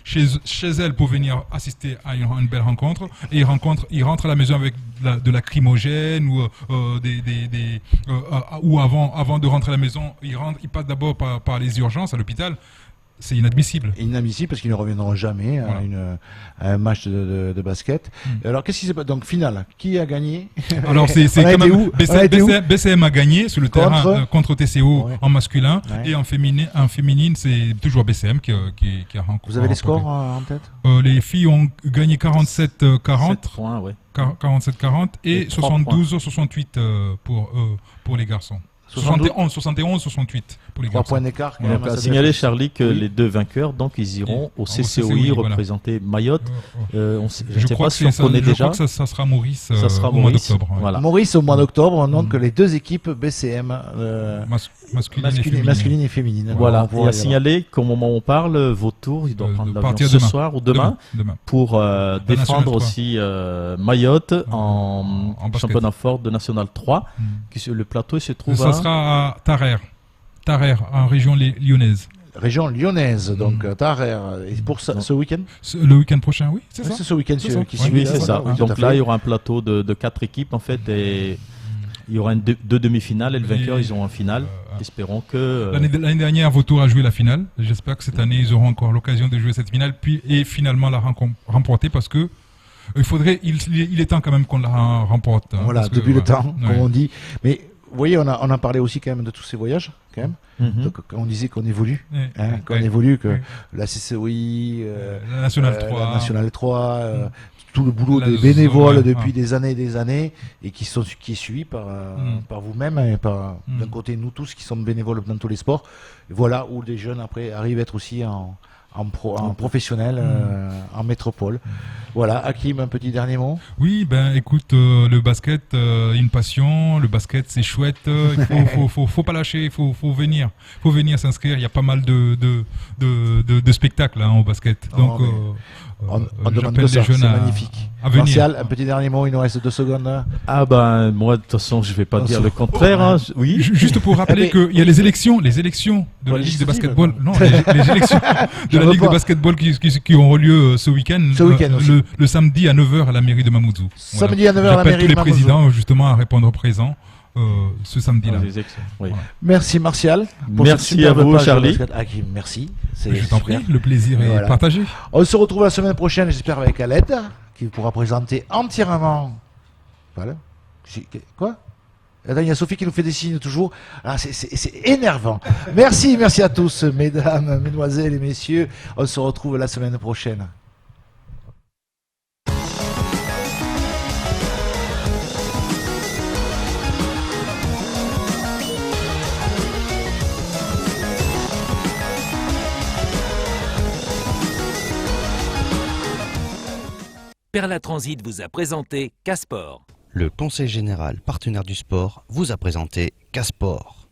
chez elles pour venir assister à une belle rencontre, et ils rentrent à la maison avec de la lacrymogène ou avant de rentrer à la maison, ils passent d'abord par les urgences à l'hôpital. C'est inadmissible. Inadmissible parce qu'ils ne reviendront jamais à un match de basket. Alors, qu'est-ce qui s'est passé? Donc, finale, qui a gagné? Alors, c'est quand même BCM a gagné sur le terrain contre TCO en masculin, et en féminine, c'est toujours BCM qui a rencontré. Vous avez les scores en tête? Les filles ont gagné 47-40. 7 points, ouais. 47-40 et 72-68 pour les garçons. 71, 68 pour les 3 garçons. points d'écart. quand On même, a ça signalé, doit être- Charlie, que Oui. les deux vainqueurs, donc ils iront au CCOI voilà. représenter Mayotte. Je ne Je sais crois pas que si on c'est- connaît je déjà. crois que ça sera Maurice Ça sera au mois Maurice. d'octobre. ouais. Voilà. Maurice au mois d'octobre, donc les deux équipes BCM, masculine et féminine. Voilà. On pourra Et à y aller. signaler qu'au moment où on parle, vos tours, ils doivent prendre l'avion partir ce demain. soir ou demain, Demain. pour National défendre 3. aussi Mayotte en basket. championnat fort de National 3. Le plateau il se trouve Ça à... sera à Tarare, en région lyonnaise. Région lyonnaise, donc Tarare. Et pour ce week-end Le week-end prochain, oui, c'est Oui, ça. c'est ce week-end C'est ça. qui Ouais. suit. Oui, là, c'est voilà, ça. oui, tout à Donc fait. là, il y aura un plateau de 4 équipes en fait et il y aura deux demi-finales et le vainqueur, ils auront en finale. Espérons que... L'année dernière, Vautour a joué la finale. J'espère que cette année, ils auront encore l'occasion de jouer cette finale et finalement la remporter parce que il est temps quand même qu'on la remporte. Hein, Voilà, parce que, depuis le temps, ouais. comme on dit. Mais vous voyez, on a parlé aussi quand même de tous ces voyages, quand même. Mhm. Donc, quand on disait qu'on évolue, Ouais, hein, qu'on ouais, évolue, que ouais. la CCOI, La Nationale 3, la Nationale 3, tout le boulot La des zone, bénévoles ouais, depuis ouais. des années et qui est suivi par vous-même et par d'un côté nous tous qui sommes bénévoles dans tous les sports. Et voilà où les jeunes après arrivent à être aussi en professionnel, en métropole. Voilà, Hakim, un petit dernier mot. Oui, ben écoute, le basket, une passion, le basket c'est chouette, il faut pas lâcher, il faut venir s'inscrire, il y a pas mal de spectacles hein, au basket. Donc on demande j'appelle que ça, les jeunes c'est à magnifique. venir. Martial, un petit dernier mot, il nous reste 2 secondes. Ah ben moi de toute façon je vais pas dire le contraire. Hein. Oui. Juste pour rappeler qu'il y a les élections de la Ligue de basketball, non, les élections de la Ligue de basketball qui auront lieu ce week-end, aussi. le samedi à 9h à la mairie de Mamoudzou. Samedi à 9h à la J'appelle mairie tous les de Mamoudzou. présidents justement à répondre présent ce samedi-là. Oui. Merci Martial. Pour Merci cette superbe à vous, page de Charlie. basket. Hakim, merci. Je t'en prie, le plaisir est partagé. On se retrouve la semaine prochaine, j'espère, avec Aled, qui pourra présenter entièrement. Voilà. Quoi? Attends, il y a Sophie qui nous fait des signes toujours. Ah, c'est énervant. Merci à tous, mesdames, mesdemoiselles et messieurs. On se retrouve la semaine prochaine. Perla Transit vous a présenté Casport. Le Conseil général partenaire du sport vous a présenté Casport.